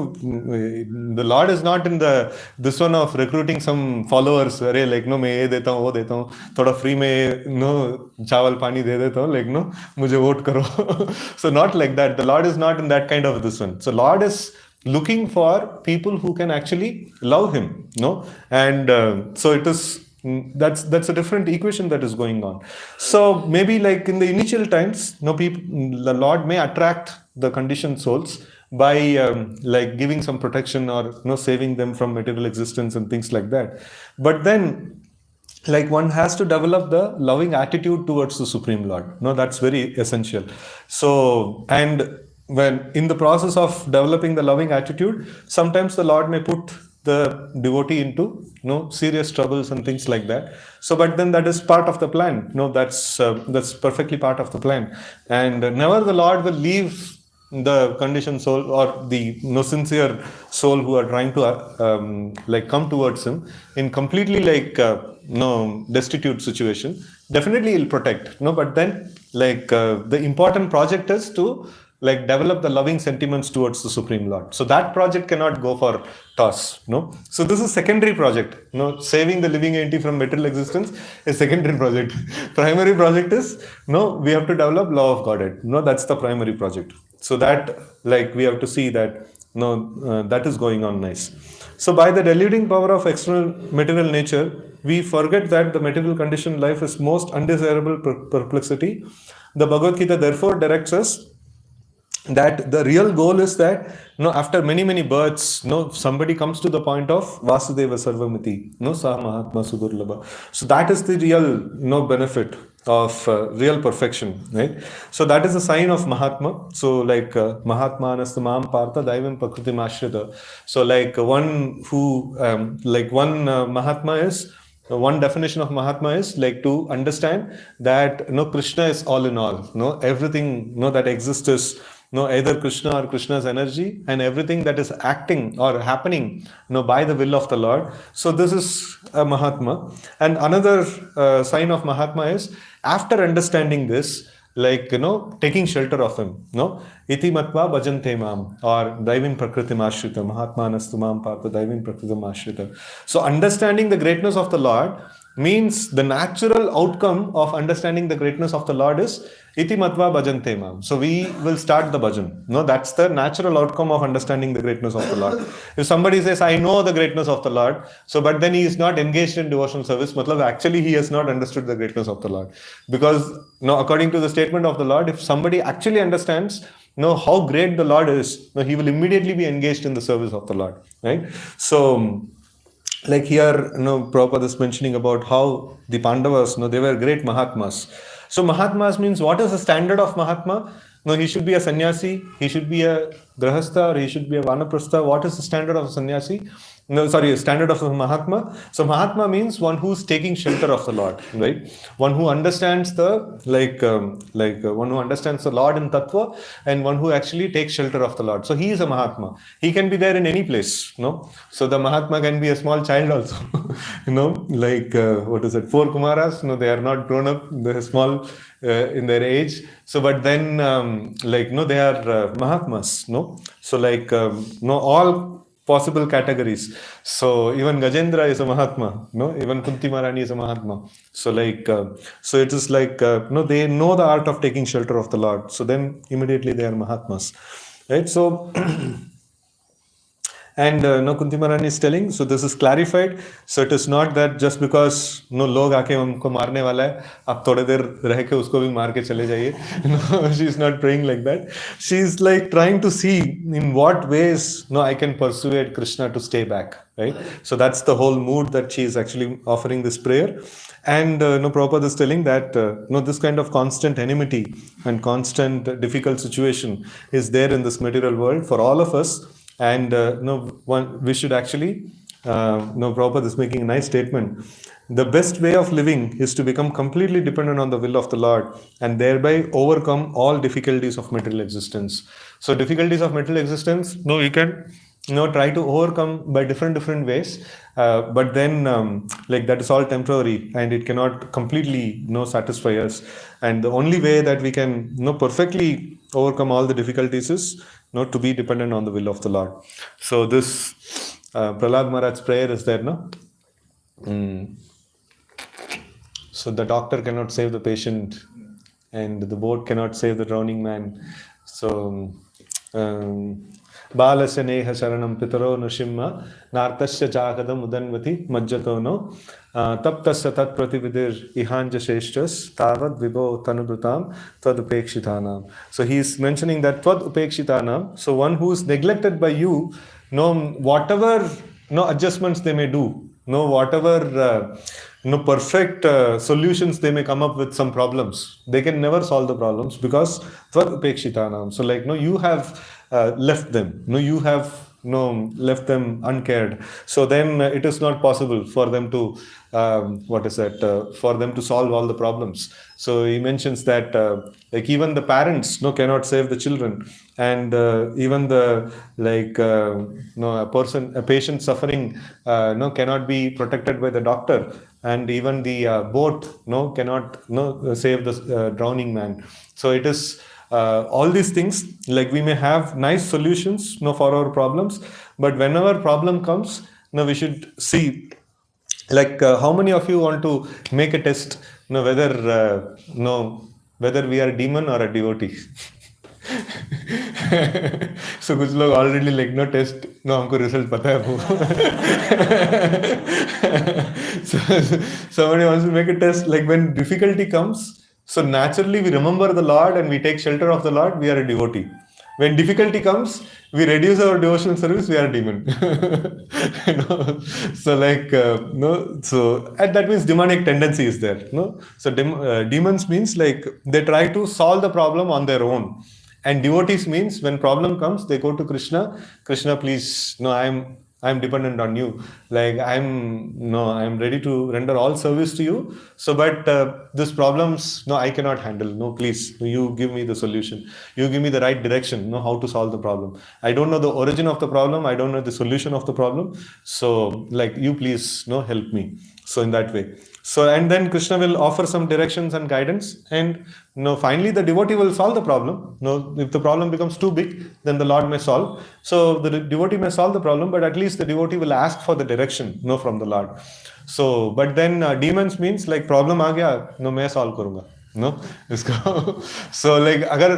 A: the Lord is not in the this one of recruiting some followers, अरे मैं ये देता हूँ वो देता हूँ, थोड़ा फ्री में चावल पानी दे देता हूँ, मुझे वोट करो. So not like that. The Lord is not in that kind of this one. So Lord is looking for people who can actually love him, and so it is. That's a different equation that is going on. So maybe like in the initial times, the Lord may attract the conditioned souls by giving some protection, or saving them from material existence and things like that. But then one has to develop the loving attitude towards the Supreme Lord. That's very essential. So, and when in the process of developing the loving attitude, sometimes the Lord may put the devotee into serious troubles and things like that. So but then that is part of the plan. That's perfectly part of the plan, and never the Lord will leave the conditioned soul or the sincere soul who are trying to come towards him in completely destitute situation. Definitely he'll protect, but then the important project is to develop the loving sentiments towards the Supreme Lord. So that project cannot go for toss. So this is secondary project. Saving the living entity from material existence is secondary project. Primary project is we have to develop love of Godhead. That's the primary project. So that we have to see that that is going on nice. So by the deluding power of external material nature, we forget that the material conditioned life is most undesirable perplexity. The Bhagavad Gita therefore directs us that the real goal is that after many many births, somebody comes to the point of Vasudeva Sarvamiti, Sa Mahatma Sudurlabha. So that is the real benefit of real perfection, right? So that is a sign of Mahatma. So Mahatma Anastamam Partha Daivam Prakritim Ashrita. So one who Mahatma is, one definition of Mahatma is to understand that Krishna is all in all. Everything that exists is either Krishna or Krishna's energy, and everything that is acting or happening by the will of the Lord. So this is a Mahatma. And another sign of Mahatma is, after understanding this, taking shelter of him. Iti matva bhajante mam, or daivim prakritim ashrita, Mahatma anastumam partha daivim prakritim ashrita. So understanding the greatness of the Lord means the natural outcome of understanding the greatness of the Lord is iti matva bhajante mam. So we will start the bhajan. That's the natural outcome of understanding the greatness of the Lord. If somebody says, I know the greatness of the Lord, so but then he is not engaged in devotional service, actually he has not understood the greatness of the Lord. Because according to the statement of the Lord, if somebody actually understands how great the Lord is, he will immediately be engaged in the service of the Lord, right? So here, Prabhupada is mentioning about how the Pandavas, they were great Mahatmas. So Mahatmas means, what is the standard of Mahatma? He should be a sannyasi, he should be a grahastha, or he should be a vanaprastha. What is the standard of a sannyasi? Standard of a Mahatma. So Mahatma means one who's taking shelter of the Lord, right? One who understands the one who understands the Lord in Tattva, and one who actually takes shelter of the Lord. So he is a Mahatma. He can be there in any place, So the Mahatma can be a small child also. like what is it? Four Kumaras. No, they are not grown up. They're small in their age. So, but then like they are Mahatmas. No, so like all possible categories. So even Gajendra is a Mahatma. No, even Kunti Maharani is a Mahatma. So like so it is like they know the art of taking shelter of the Lord. So then immediately they are Mahatmas, right? So. And no, Kunti Maharani is telling, so this is clarified. So it is not that just because लोग आके हमको मारने वाला है, आप थोड़े देर रह के उसको भी मार के चले जाइए. No, she is not praying like that. She is like trying to see in what ways I can persuade Krishna to stay back. Right. So that's the whole mood that she is actually offering this prayer. And Prabhupada is telling that this kind of constant enmity and constant difficult situation is there in this material world for all of us. And we should actually, Prabhupada is making a nice statement. The best way of living is to become completely dependent on the will of the Lord and thereby overcome all difficulties of material existence. So difficulties of material existence, we can try to overcome by different ways, but then like that is all temporary and it cannot completely satisfy us. And the only way that we can perfectly overcome all the difficulties is not to be dependent on the will of the Lord. So this Prahlad Maharaj's prayer is there, no? So the doctor cannot save the patient and the boat cannot save the drowning man. So Balasya neha sharanam pitaro nushimma nartasya jagadam udanvati majjato no taptasya tat pratividir ihanja sheshtas tavad vibo tanubrutam tvad upekshitanam. So he is mentioning that tvad upekshitanam. So one who is neglected by you, whatever adjustments they may do, whatever perfect solutions they may come up with some problems, they can never solve the problems because tvad upekshitanam. So like you have left them, you have left them uncared. So then it is not possible for them to for them to solve all the problems. So he mentions that like even the parents cannot save the children, and even the like a patient suffering cannot be protected by the doctor, and even the boat cannot save the drowning man. So it is all these things, like we may have nice solutions for our problems, but whenever problem comes, we should see, like how many of you want to make a test whether whether we are a demon or a devotee? So कुछ लोग already like test हमको result पता है वो. So somebody wants to make a test, like when difficulty comes, so naturally we remember the Lord and we take shelter of the Lord, we are a devotee. When difficulty comes, we reduce our devotional service, we are a demon. So like so and that means demonic tendency is there. So demons means like they try to solve the problem on their own, and devotees means when problem comes, they go to Krishna. Krishna, please, I'm dependent on you. Like I'm ready to render all service to you. So, but these problems, I cannot handle. Please, you give me the solution. You give me the right direction. How to solve the problem. I don't know the origin of the problem. I don't know the solution of the problem. So, like you please, help me. So in that way. So, and then Krishna will offer some directions and guidance, and finally the devotee will solve the problem. If the problem becomes too big, then the Lord may solve. So the devotee may solve the problem, but at least the devotee will ask for the direction, from the Lord. So, but then demons means like problem आ गया, मैं solve करूँगा. इसको so like अगर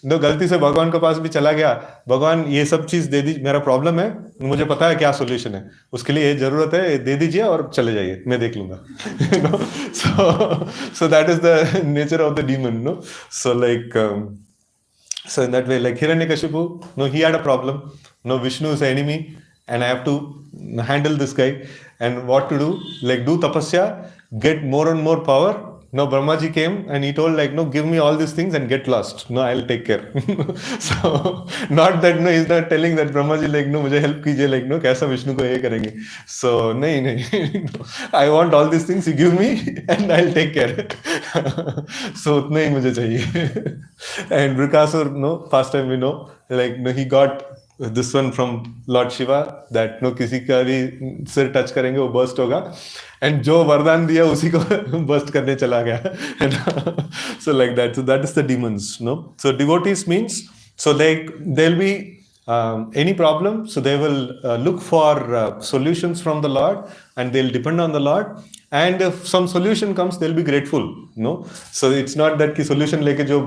A: गलती से भगवान के पास भी चला गया, भगवान ये सब चीज दे दीजिए, मेरा प्रॉब्लम है, मुझे पता है क्या सॉल्यूशन है, उसके लिए ये जरूरत है, दे दीजिए और चले जाइए, मैं देख लूंगा. So that is the nature of the demon. So like so in that way, like Hiranyakashipu, he had a problem. Vishnu is the enemy and I have to handle this guy, and what to do, like do tapasya, get more and more power. Brahmaji came and he told like, give me all these things and get lost. I'll take care. So, not that, he's not telling that Brahmaji like, mujhe help kijiye, like, kaisa Vishnu ko ye karenge. So, nahi. I want all these things, you give me and I'll take care. So, utna hi mujhe chahiye. And Vrikasur, past time we know, like, he got this one from Lord Shiva, that no किसी का भी सिर touch करेंगे वो burst होगा, and जो वरदान दिया उसी को burst करने चला गया. So like that. So that is the demons. No. So devotees means, so like there'll be any problem, so they will look for solutions from the Lord, and they'll depend on the Lord. And if some solution comes, they'll be grateful. No, so it's not that कि solution लेके जो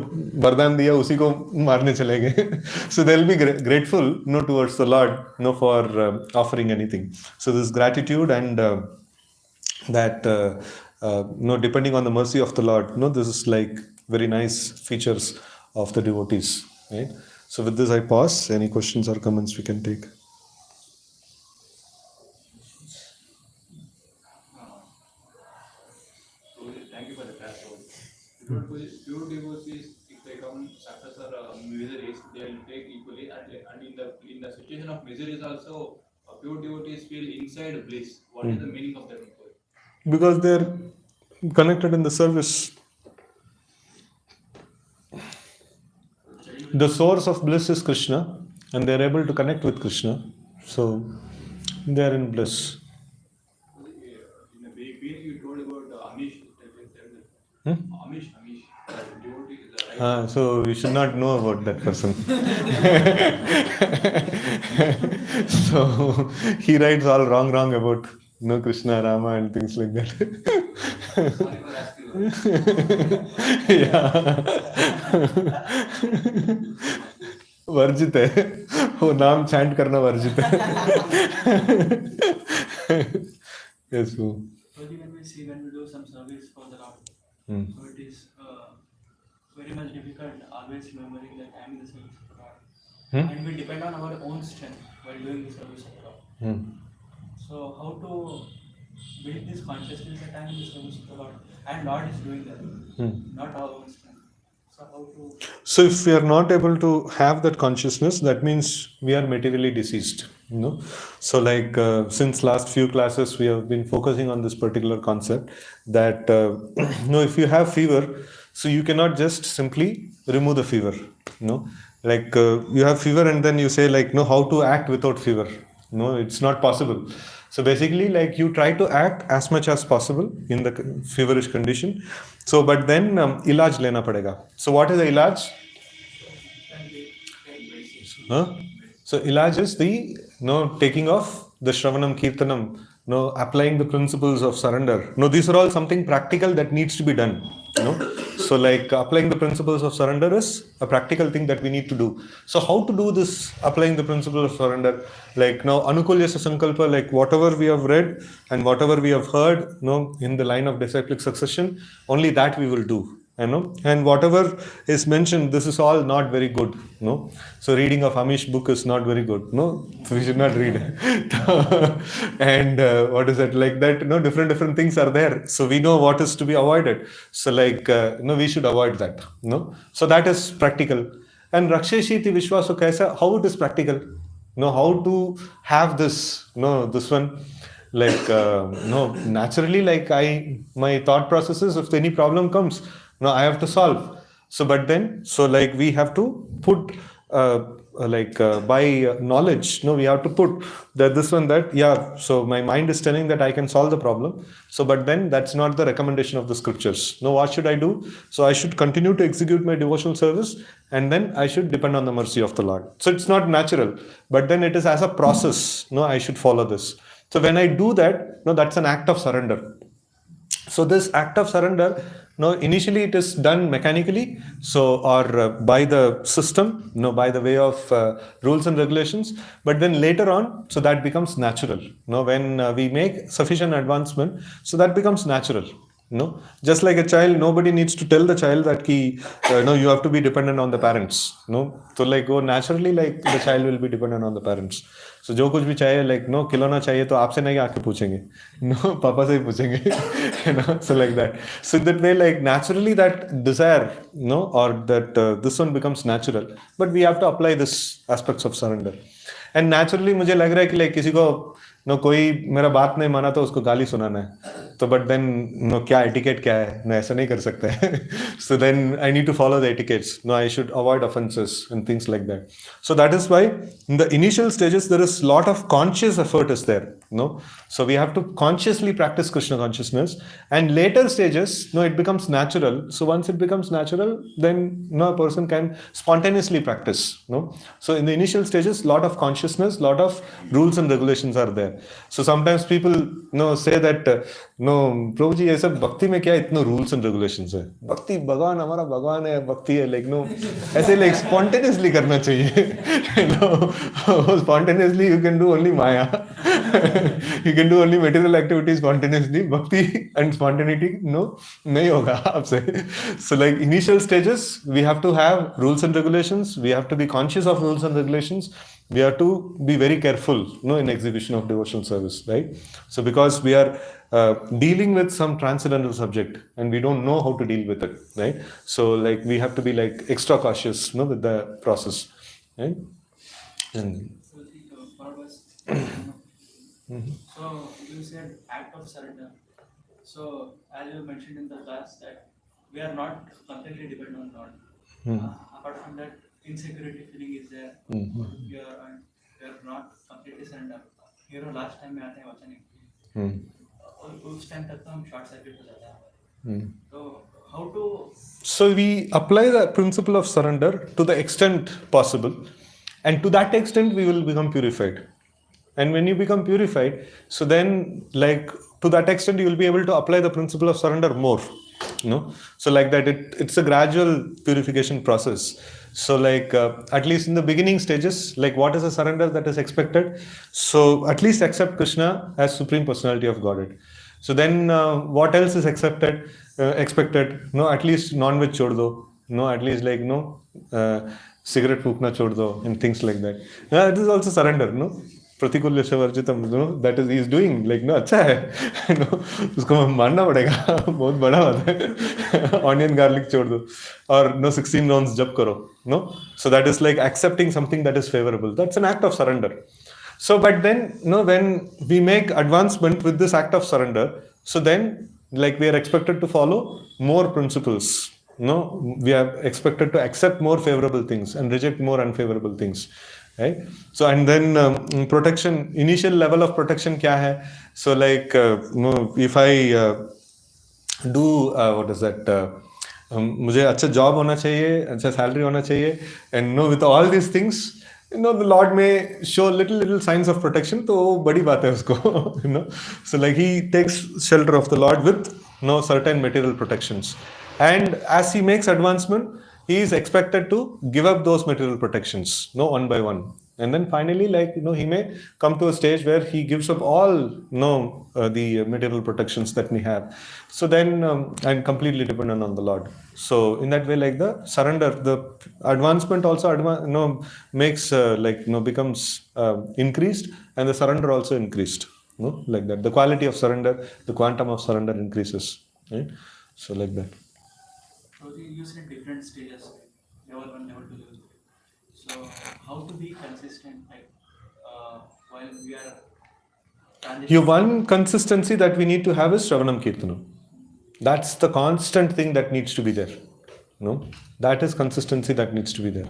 A: वरदान दिया उसी को मारने चले गए. So they'll be grateful, no, towards the Lord, no, for offering anything. So this gratitude and that no, depending on the mercy of the Lord. No, this is like very nice features of the devotees, right? So with this I pause. Any questions or comments we can take?
C: Thank you for the class. Pure devotees, if they come success or miseries, they will take equally. And in the situation of miseries also, pure devotees feel inside bliss. What is the meaning of that?
A: Because they're connected in the service. The source of bliss is Krishna, and they're able to connect with Krishna. So they're in bliss.
C: In the beginning, you told about Amish. Amish. Devotee is the right.
A: So you should not know about that person. So he writes all wrong about no Krishna, Rama, and things like that.
C: Sorry for asking.
A: वर्जित है वो नाम chant करना वर्जित है. Yes, so.
B: When we do some service for the Lord, so it is very much difficult always remembering that I am in the service of the Lord. And we depend on our own strength while doing the service of the Lord. So how to build this consciousness that I am in the service of the Lord, and Lord is doing that, not our own strength. So how to...
A: So if we are not able to have that consciousness, that means we are materially diseased. So like since last few classes we have been focusing on this particular concept that if you have fever, so you cannot just simply remove the fever. Like you have fever and then you say like how to act without fever. No, it's not possible. So basically like you try to act as much as possible in the feverish condition. So but then ilaj lena padega. So what is the ilaj? So ilaj is the taking of the Shravanam Kirtanam, applying the principles of surrender. These are all something practical that needs to be done. So like applying the principles of surrender is a practical thing that we need to do. So how to do this, applying the principles of surrender? Like now Anukulyasa Sankalpa, like whatever we have read and whatever we have heard, in the line of disciplic succession, only that we will do. And whatever is mentioned, this is all not very good. So reading of Amish book is not very good. We should not read. And what is it like that? Different things are there. So we know what is to be avoided. So like we should avoid that. So that is practical. And Raksheshiti Vishwaso Kaisa, how it is practical? How to have this? This one. Like naturally, like my thought process is if any problem comes, I have to solve. So but then so like we have to put by knowledge, we have to put that this one that so my mind is telling that I can solve the problem. So but then that's not the recommendation of the scriptures. What should I do? So I should continue to execute my devotional service, and then I should depend on the mercy of the Lord. So it's not natural, but then it is as a process. I should follow this. So when I do that, that's an act of surrender. So this act of surrender, initially it is done mechanically, so or by the system, by the way of rules and regulations. But then later on, so that becomes natural. When we make sufficient advancement, so that becomes natural. Just like a child, nobody needs to tell the child that you have to be dependent on the parents. So like naturally, like the child will be dependent on the parents. So जो कुछ भी चाहिए like खिलौना चाहिए तो आपसे नहीं आके पूछेंगे, पापा से ही पूछेंगे. So like that. So that way like naturally that desire or that this one becomes natural, but we have to apply this aspects of surrender. And naturally मुझे लग रहा है कि like किसी को नो कोई मेरा बात नहीं माना तो उसको गाली सुनाना है, तो बट देन नो क्या एटिकेट क्या है, नो ऐसा नहीं कर सकते so then I need to follow the etiquettes, no I should avoid offences and things like that. So that is why in the initial stages there is lot of conscious effort is there, no, so we have to consciously practice Krishna consciousness, and later stages no it becomes natural. So once it becomes natural, then no a person can spontaneously practice, no. So in the initial stages lot of consciousness, lot of rules and regulations are there. So sometimes people no say that no Prabhuji ऐसा भक्ति में क्या इतना rules and regulations है, भक्ति भगवान हमारा भगवान है, भक्ति है like no ऐसे like spontaneously करना चाहिए no spontaneously you can do only Maya you can do only material activities spontaneously, bhakti and spontaneity no नहीं होगा आपसे. So like initial stages we have to have rules and regulations, we have to be conscious of rules and regulations, we have to be very careful no in execution of devotional service, right? So because we are dealing with some transcendental subject and we don't know how to deal with it, right? So like we have to be like extra cautious no with the process, right? And
B: So the purpose. So you said act of surrender. So as you mentioned in the class that we are not completely dependent on God. Apart from that, insecurity feeling is there. We are not completely surrender. Hero last time में आते हैं वचन एक और उस time तक तो हम शॉर्ट सर्किट हो जाता है. तो how to
A: so we apply the principle of surrender to the extent possible, and to that extent we will become purified. And when you become purified, so then like to that extent you will be able to apply the principle of surrender more, you know. So like that it's a gradual purification process. So like at least in the beginning stages, like what is the surrender that is expected? So at least accept Krishna as Supreme Personality of Godhead. So then what else is expected? No, at least non-veg chhod do, no, at least like no cigarette फूकना छोड़ दो and things like that. It is also surrender, no. प्रतिकूल वर्जितम, no, that is he is doing like no अच्छा है no, उसको मानना पड़ेगा बहुत बड़ा बात है ऑनियन गार्लिक छोड़ दो और no 16 rounds जप करो, no. So that is like accepting something that is favorable, that's an act of surrender. So but then no when we make advancement with this act of surrender, so then like we are expected to follow more principles, no, we are expected to accept more favorable things and reject more unfavorable things, right? So and then protection, initial level of protection kya hai? So like no, if I do what is that मुझे अच्छा job होना चाहिए, अच्छा salary होना चाहिए, and no with all these things you know the Lord may show little signs of protection, तो वो बड़ी बात है उसको you know. So like he takes shelter of the Lord with no certain material protections, and as he makes advancement he is expected to give up those material protections no one by one, and then finally like you know he may come to a stage where he gives up all no the material protections that we have. So then I'm completely dependent on the Lord. So in that way like the surrender, the advancement also makes like becomes increased, and the surrender also increased, no, like that the quality of surrender, the quantum of surrender increases, right? So like that.
B: So you said different stages, level 1, level 2, level 3. So how to be consistent, like while we are
A: Your one consistency that we need to have is Shravanam Kirtanam. That's the constant thing that needs to be there. No, that is consistency that needs to be there.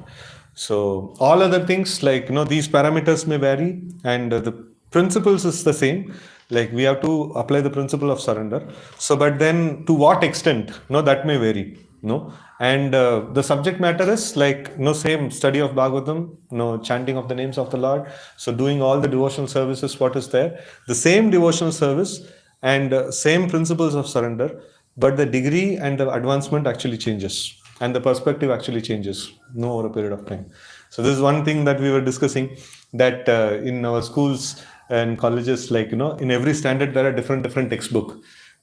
A: So all other things like these parameters may vary, and the principles is the same. Like we have to apply the principle of surrender. So but then to what extent? No, that may vary. No, and the subject matter is like same study of Bhagavatam, chanting of the names of the Lord. So doing all the devotional services, what is there? The same devotional service and same principles of surrender, but the degree and the advancement actually changes, and the perspective actually changes over a period of time. So this is one thing that we were discussing, that in our schools and colleges, like in every standard there are different textbook.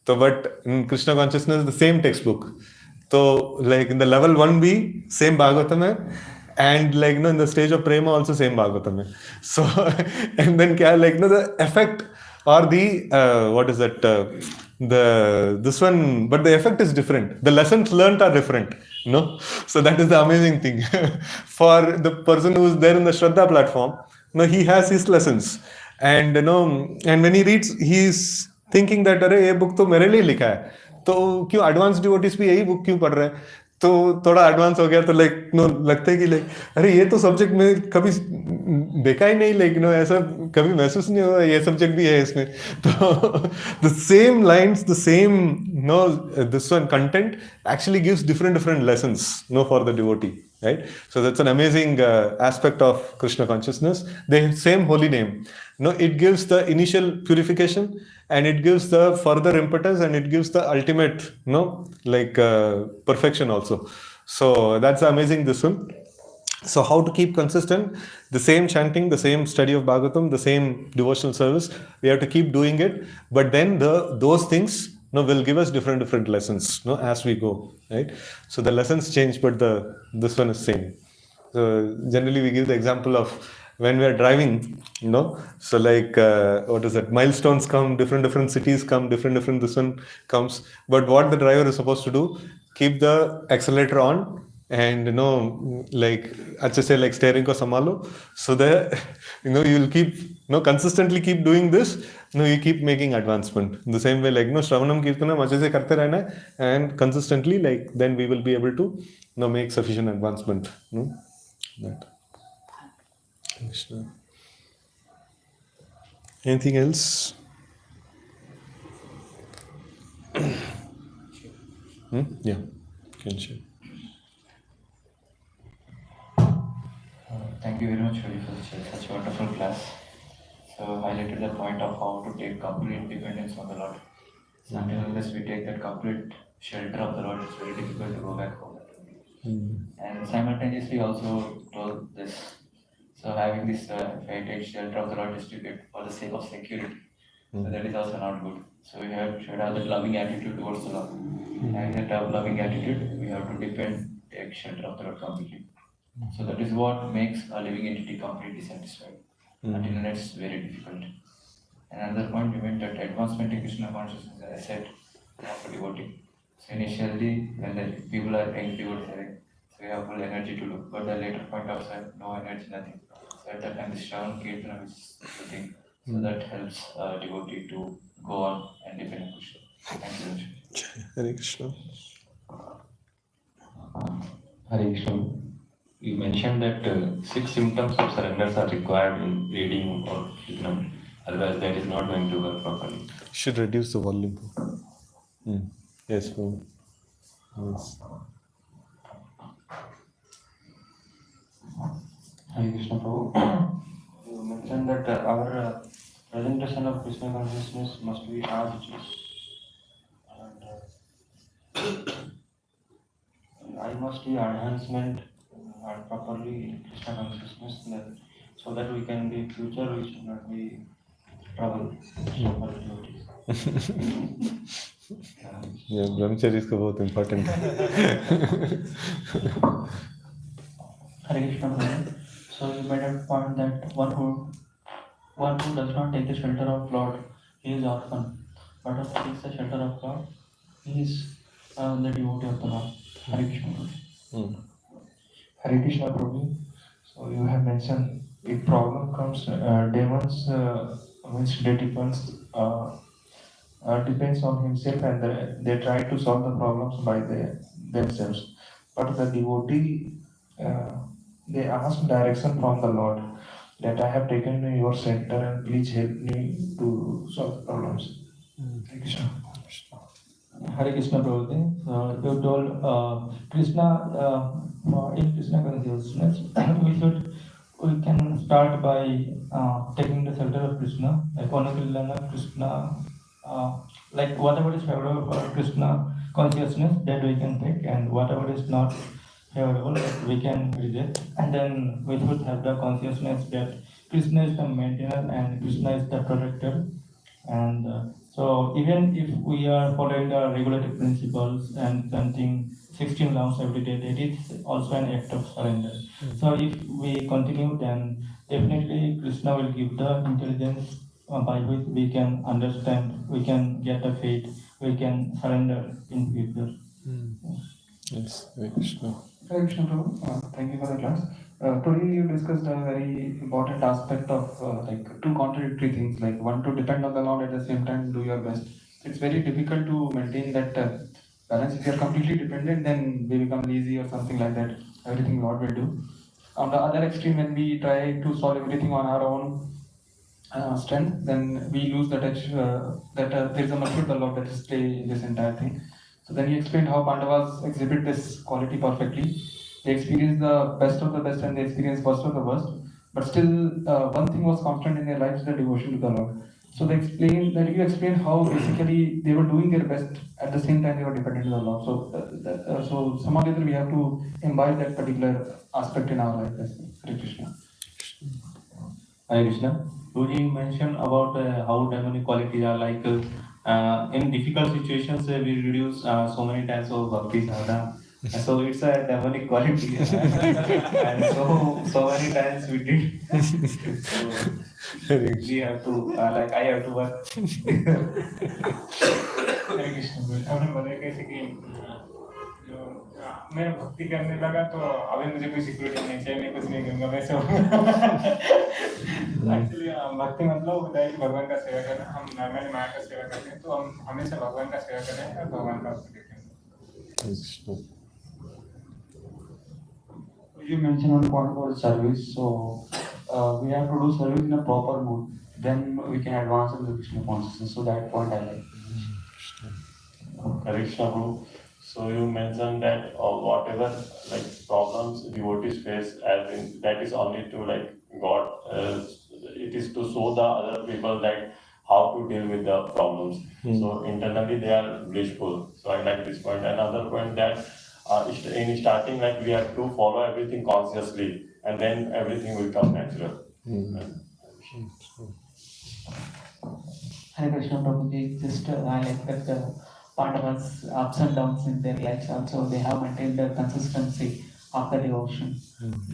A: So but in Krishna consciousness the same textbook. So like in the level 1B same Bhagavatam hai, and like in the stage of prema also same Bhagavatam hai. So and then kya like the effect or the what is that this one, but the effect is different, the lessons learned are different, so that is the amazing thing. For the person who is there in the Shraddha platform, he has his lessons, And and when he reads, he's thinking that अरे ये book तो मेरे लिए लिखा है, तो क्यों advance devotees भी यही बुक क्यों पढ़ रहे हैं? तो थोड़ा एडवांस हो गया तो लाइक नो लगता है कि लाइक अरे ये तो सब्जेक्ट में कभी देखा ही नहीं, लाइक ऐसा कभी महसूस नहीं हुआ ये सब्जेक्ट भी है इसमें। तो the same lines, the same no this one content actually gives different lessons for the devotee, right? So that's an amazing aspect of Krishna consciousness. The same holy name, it gives the initial purification, and it gives the further impetus, and it gives the ultimate like perfection also. So that's amazing, this one. So how to keep consistent? The same chanting, the same study of Bhagavatam, the same devotional service, we have to keep doing it. But then those things will give us different lessons as we go, right? So the lessons change, but this one is same. So generally we give the example of when we are driving, so like what is it? Milestones come, different cities come, different this one comes. But what the driver is supposed to do? Keep the accelerator on, and like अच्छे से like steering को संभालो, so that you will keep consistently keep doing this. You keep making advancement in the same way, like श्रवणम कीर्तनम अच्छे से करते रहना है, and consistently, like then we will be able to make sufficient advancement. That. Krishna. Anything else? Yeah, can share.
D: Thank you very much, Hari, for such a wonderful class. So highlighted the point of how to take complete dependence on the Lord. So unless we take that complete shelter of the Lord, it's very difficult to go back home. And simultaneously also told this. So having this, if I take shelter of the Lord district for the sake of security, so that is also not good. So we should have that loving attitude towards the Lord. Having that loving attitude, we have to take shelter of the Lord completely. So that is what makes a living entity completely satisfied. Until then it's very difficult. And another point you meant that advancement in Krishna consciousness, as I said, of a devotee. So initially, when the people are young devotees, so we have full energy to do. But the later point of time, no energy, nothing. So at that time, the Shravan Kirtana is the thing. So that helps a devotee to go on and depend on Krishna. Thank you very much.
A: Hare Krishna.
E: Hare Krishna. You mentioned that 6 symptoms of surrenders are required in reading or Kirtanam. Otherwise, that is not going to work properly.
A: Should reduce the volume. Yes, Prabhu. Yes.
F: Hare Krishna Prabhu. You mentioned that our presentation of Krishna consciousness must be as it is. And I must be enhancement and properly in Krishna consciousness so that we can be future, we should not be trouble for the devotees.
A: Yeah, brahmacharya is बहुत important.
B: Hare Krishna Prabhu. So you made a point that one who does not take the shelter of Lord, he is orphan. But who takes the shelter of Lord, he is the devotee of the Lord. Hare Krishna Prabhu.
F: Hare Krishna Prabhu. So you have mentioned if problem comes, demons means depends depends on himself, and they try to solve the problems by themselves. But the devotee, they ask direction from the Lord that I have taken your center and please help me to solve the problems. Hare Krishna.
G: Hare Krishna Prabhupada. You told Krishna in Krishna consciousness we can start by taking the shelter of Krishna, like Anukilana Krishna, like whatever is favorable for Krishna consciousness that we can take, and whatever is not favorable that we can reject, and then we should have the consciousness that Krishna is the maintainer and Krishna is the protector. And so even if we are following the regulative principles and chanting 16 rounds every day, that is also an act of surrender. So if we continue, then definitely Krishna will give the intelligence by which we can understand, we can get a faith, we can surrender in future.
A: Yes, Hare Krishna.
F: Hare Krishna Prabhu. Thank you for the class.
G: Today you discussed a very important aspect of like two contradictory things, like one to depend on the Lord at the same time do your best. It's very difficult to maintain that balance. If you are completely dependent, then we become lazy or something like that. Everything Lord will do. On the other extreme, when we try to solve everything on our own strength, then we lose the touch that there is a mature love that is play in this entire thing. So then he explained how Pandavas exhibit this quality perfectly. They experience the best of the best and they experience worst of the worst. But still, one thing was constant in their lives: the devotion to the Lord. So they explained that you explained how basically they were doing their best at the same time they were dependent on the Lord. So somehow or other we have to imbibe that particular aspect in our life. Hare Krishna.
E: Hi Krishna. You mentioned about how demonic qualities are like in difficult situations we reduce so many times of bhakti sadhana. So it's a demonic quality, and so many times we did. So we have to like I have to work.
H: हरे कृष्ण बोल आपने बताया कैसे कि जो मैं भक्ति करने लगा तो अभी मुझे कोई सिक्योरिटी नहीं चाहिए, मैं कुछ नहीं करूँगा, वैसे एक्चुअली भक्ति मतलब होता है कि भगवान का सेवा करना। हम नॉर्मली माया का सेवा करते हैं, तो हम हमेशा भगवान का सेवा करें और भगवान का उसको देखें।
G: You mentioned one point about service, so we have to do service in a proper mood. Then we can advance in the Krishna consciousness. So that point I like.
I: Hariksetra Prabhu. So you mentioned that whatever like problems devotees face, as in that is only to like God. It is to show the other people that how to deal with the problems. So internally they are blissful. So I like this point. Another point that in starting like we have to follow everything consciously, and then everything will come natural.
J: Hare Krishna Prabhuji, just I like that Pandavas' ups and downs in their lives also, they have maintained the consistency of the devotion.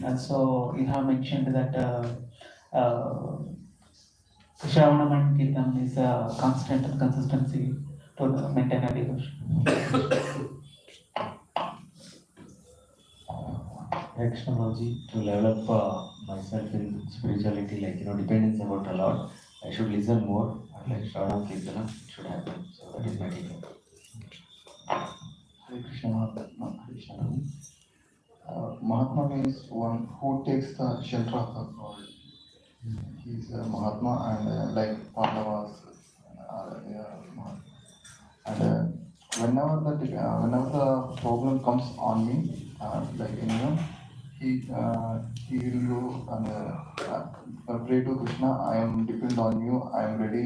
J: And so you have mentioned that Shravanam and Kirtan is a constant and consistency to maintain a devotion.
D: Technology to develop myself in spirituality, like dependence about a lot. I should listen more, like Shravana Kirtana should happen. So that is my takeaway.
F: Hare Krishna Mahatma. Hare Krishna. Mahatma means one who takes the shelter of the Lord. He is a Mahatma, and like Pandavas, Mahatma. And whenever the problem comes on me, he will go and pray to Krishna. I am dependent on you. I am ready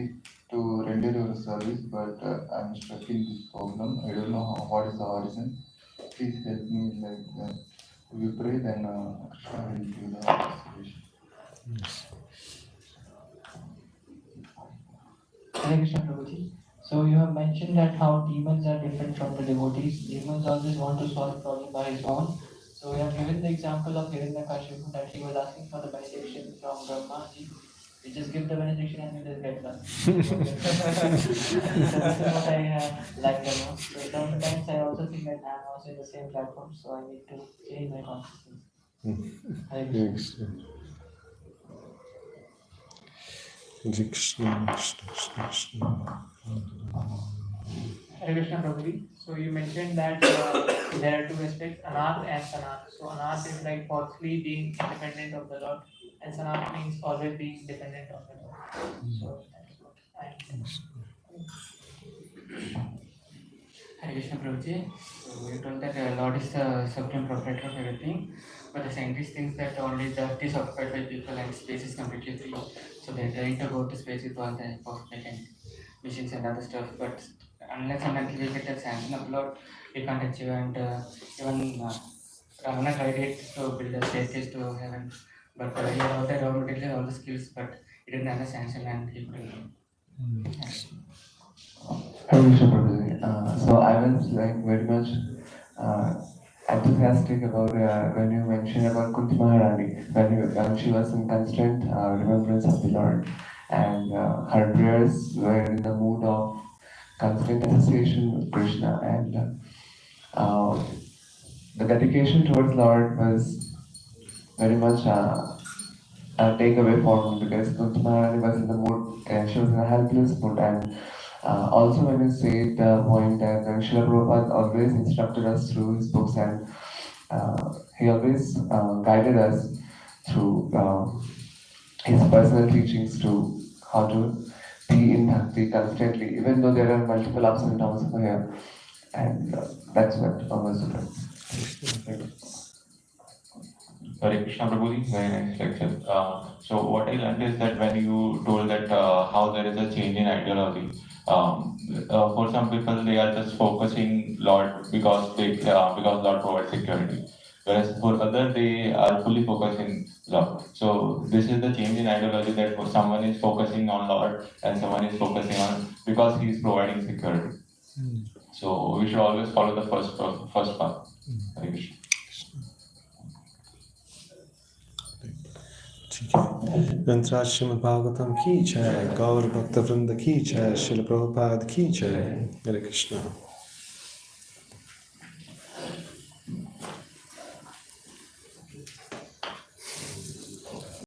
F: to render your service, but I am stuck in this problem. I don't know what is the origin. Please help me. We pray, then Krishna will give the solution.
J: Hare Krishna Prabhuji. So you have mentioned that how demons are different from the devotees. Demons always want to solve problem by his own. So you have given the example of Hiranyakashipu that he was asking for the benediction from Brahmaji. We just give the benediction and we just get done. So this is what I like the most. So sometimes I also think that I'm also in the same platform, so I need to change my consciousness. Hare Krishna. Hare Krishna Prabhuji. So you mentioned that there are two aspects, Anat and Sanat. So Anat is like falsely being independent of the Lord, and Sanat means always being dependent on the Lord. So that is what I understand. Hare Krishna Prabhuji. So you told that Lord is the supreme proprietor of everything, but the scientist thinks that only the earth is occupied by people and space is completely free. So they're trying to go to space with all the machines and other stuff, but unless and until we get a sanction of Lord, we can't achieve. And even Ravana tried it to build a staircase to heaven, but he had all the raw materials, all the skills, but he didn't have a sanction and he couldn't.
F: Hare Krishna Prabhuji. So I was like very much enthusiastic about when you mentioned about Kunti Maharani, when she was in constant remembrance of the Lord, and her prayers were in the mood of constant association with Krishna, and the dedication towards Lord was
K: very much take away for me because Kunti Maharani was in the mood, she was in a helpless mood. And also, when you say the point that Srila Prabhupada always instructed us through his books, and he always guided us through his personal teachings to how to be in bhakti constantly, even though there are multiple ups and downs over here. And that's what I was doing.
D: Hare Krishna Prabhuji, very nice lecture. So what I learned is that when you told that how there is a change in ideology, for some people they are just focusing Lord because Lord provides security, whereas for others they are fully focusing Lord. So this is the change in ideology that for someone is focusing on Lord and someone is focusing on because he is providing security. So we should always follow the first path. Hare Krishna.
A: ठीक है ग्रंथराज श्रीमद् भागवतम की जय गौर भक्त वृंद की जय शिल प्रभुपाद की जय हरे कृष्णा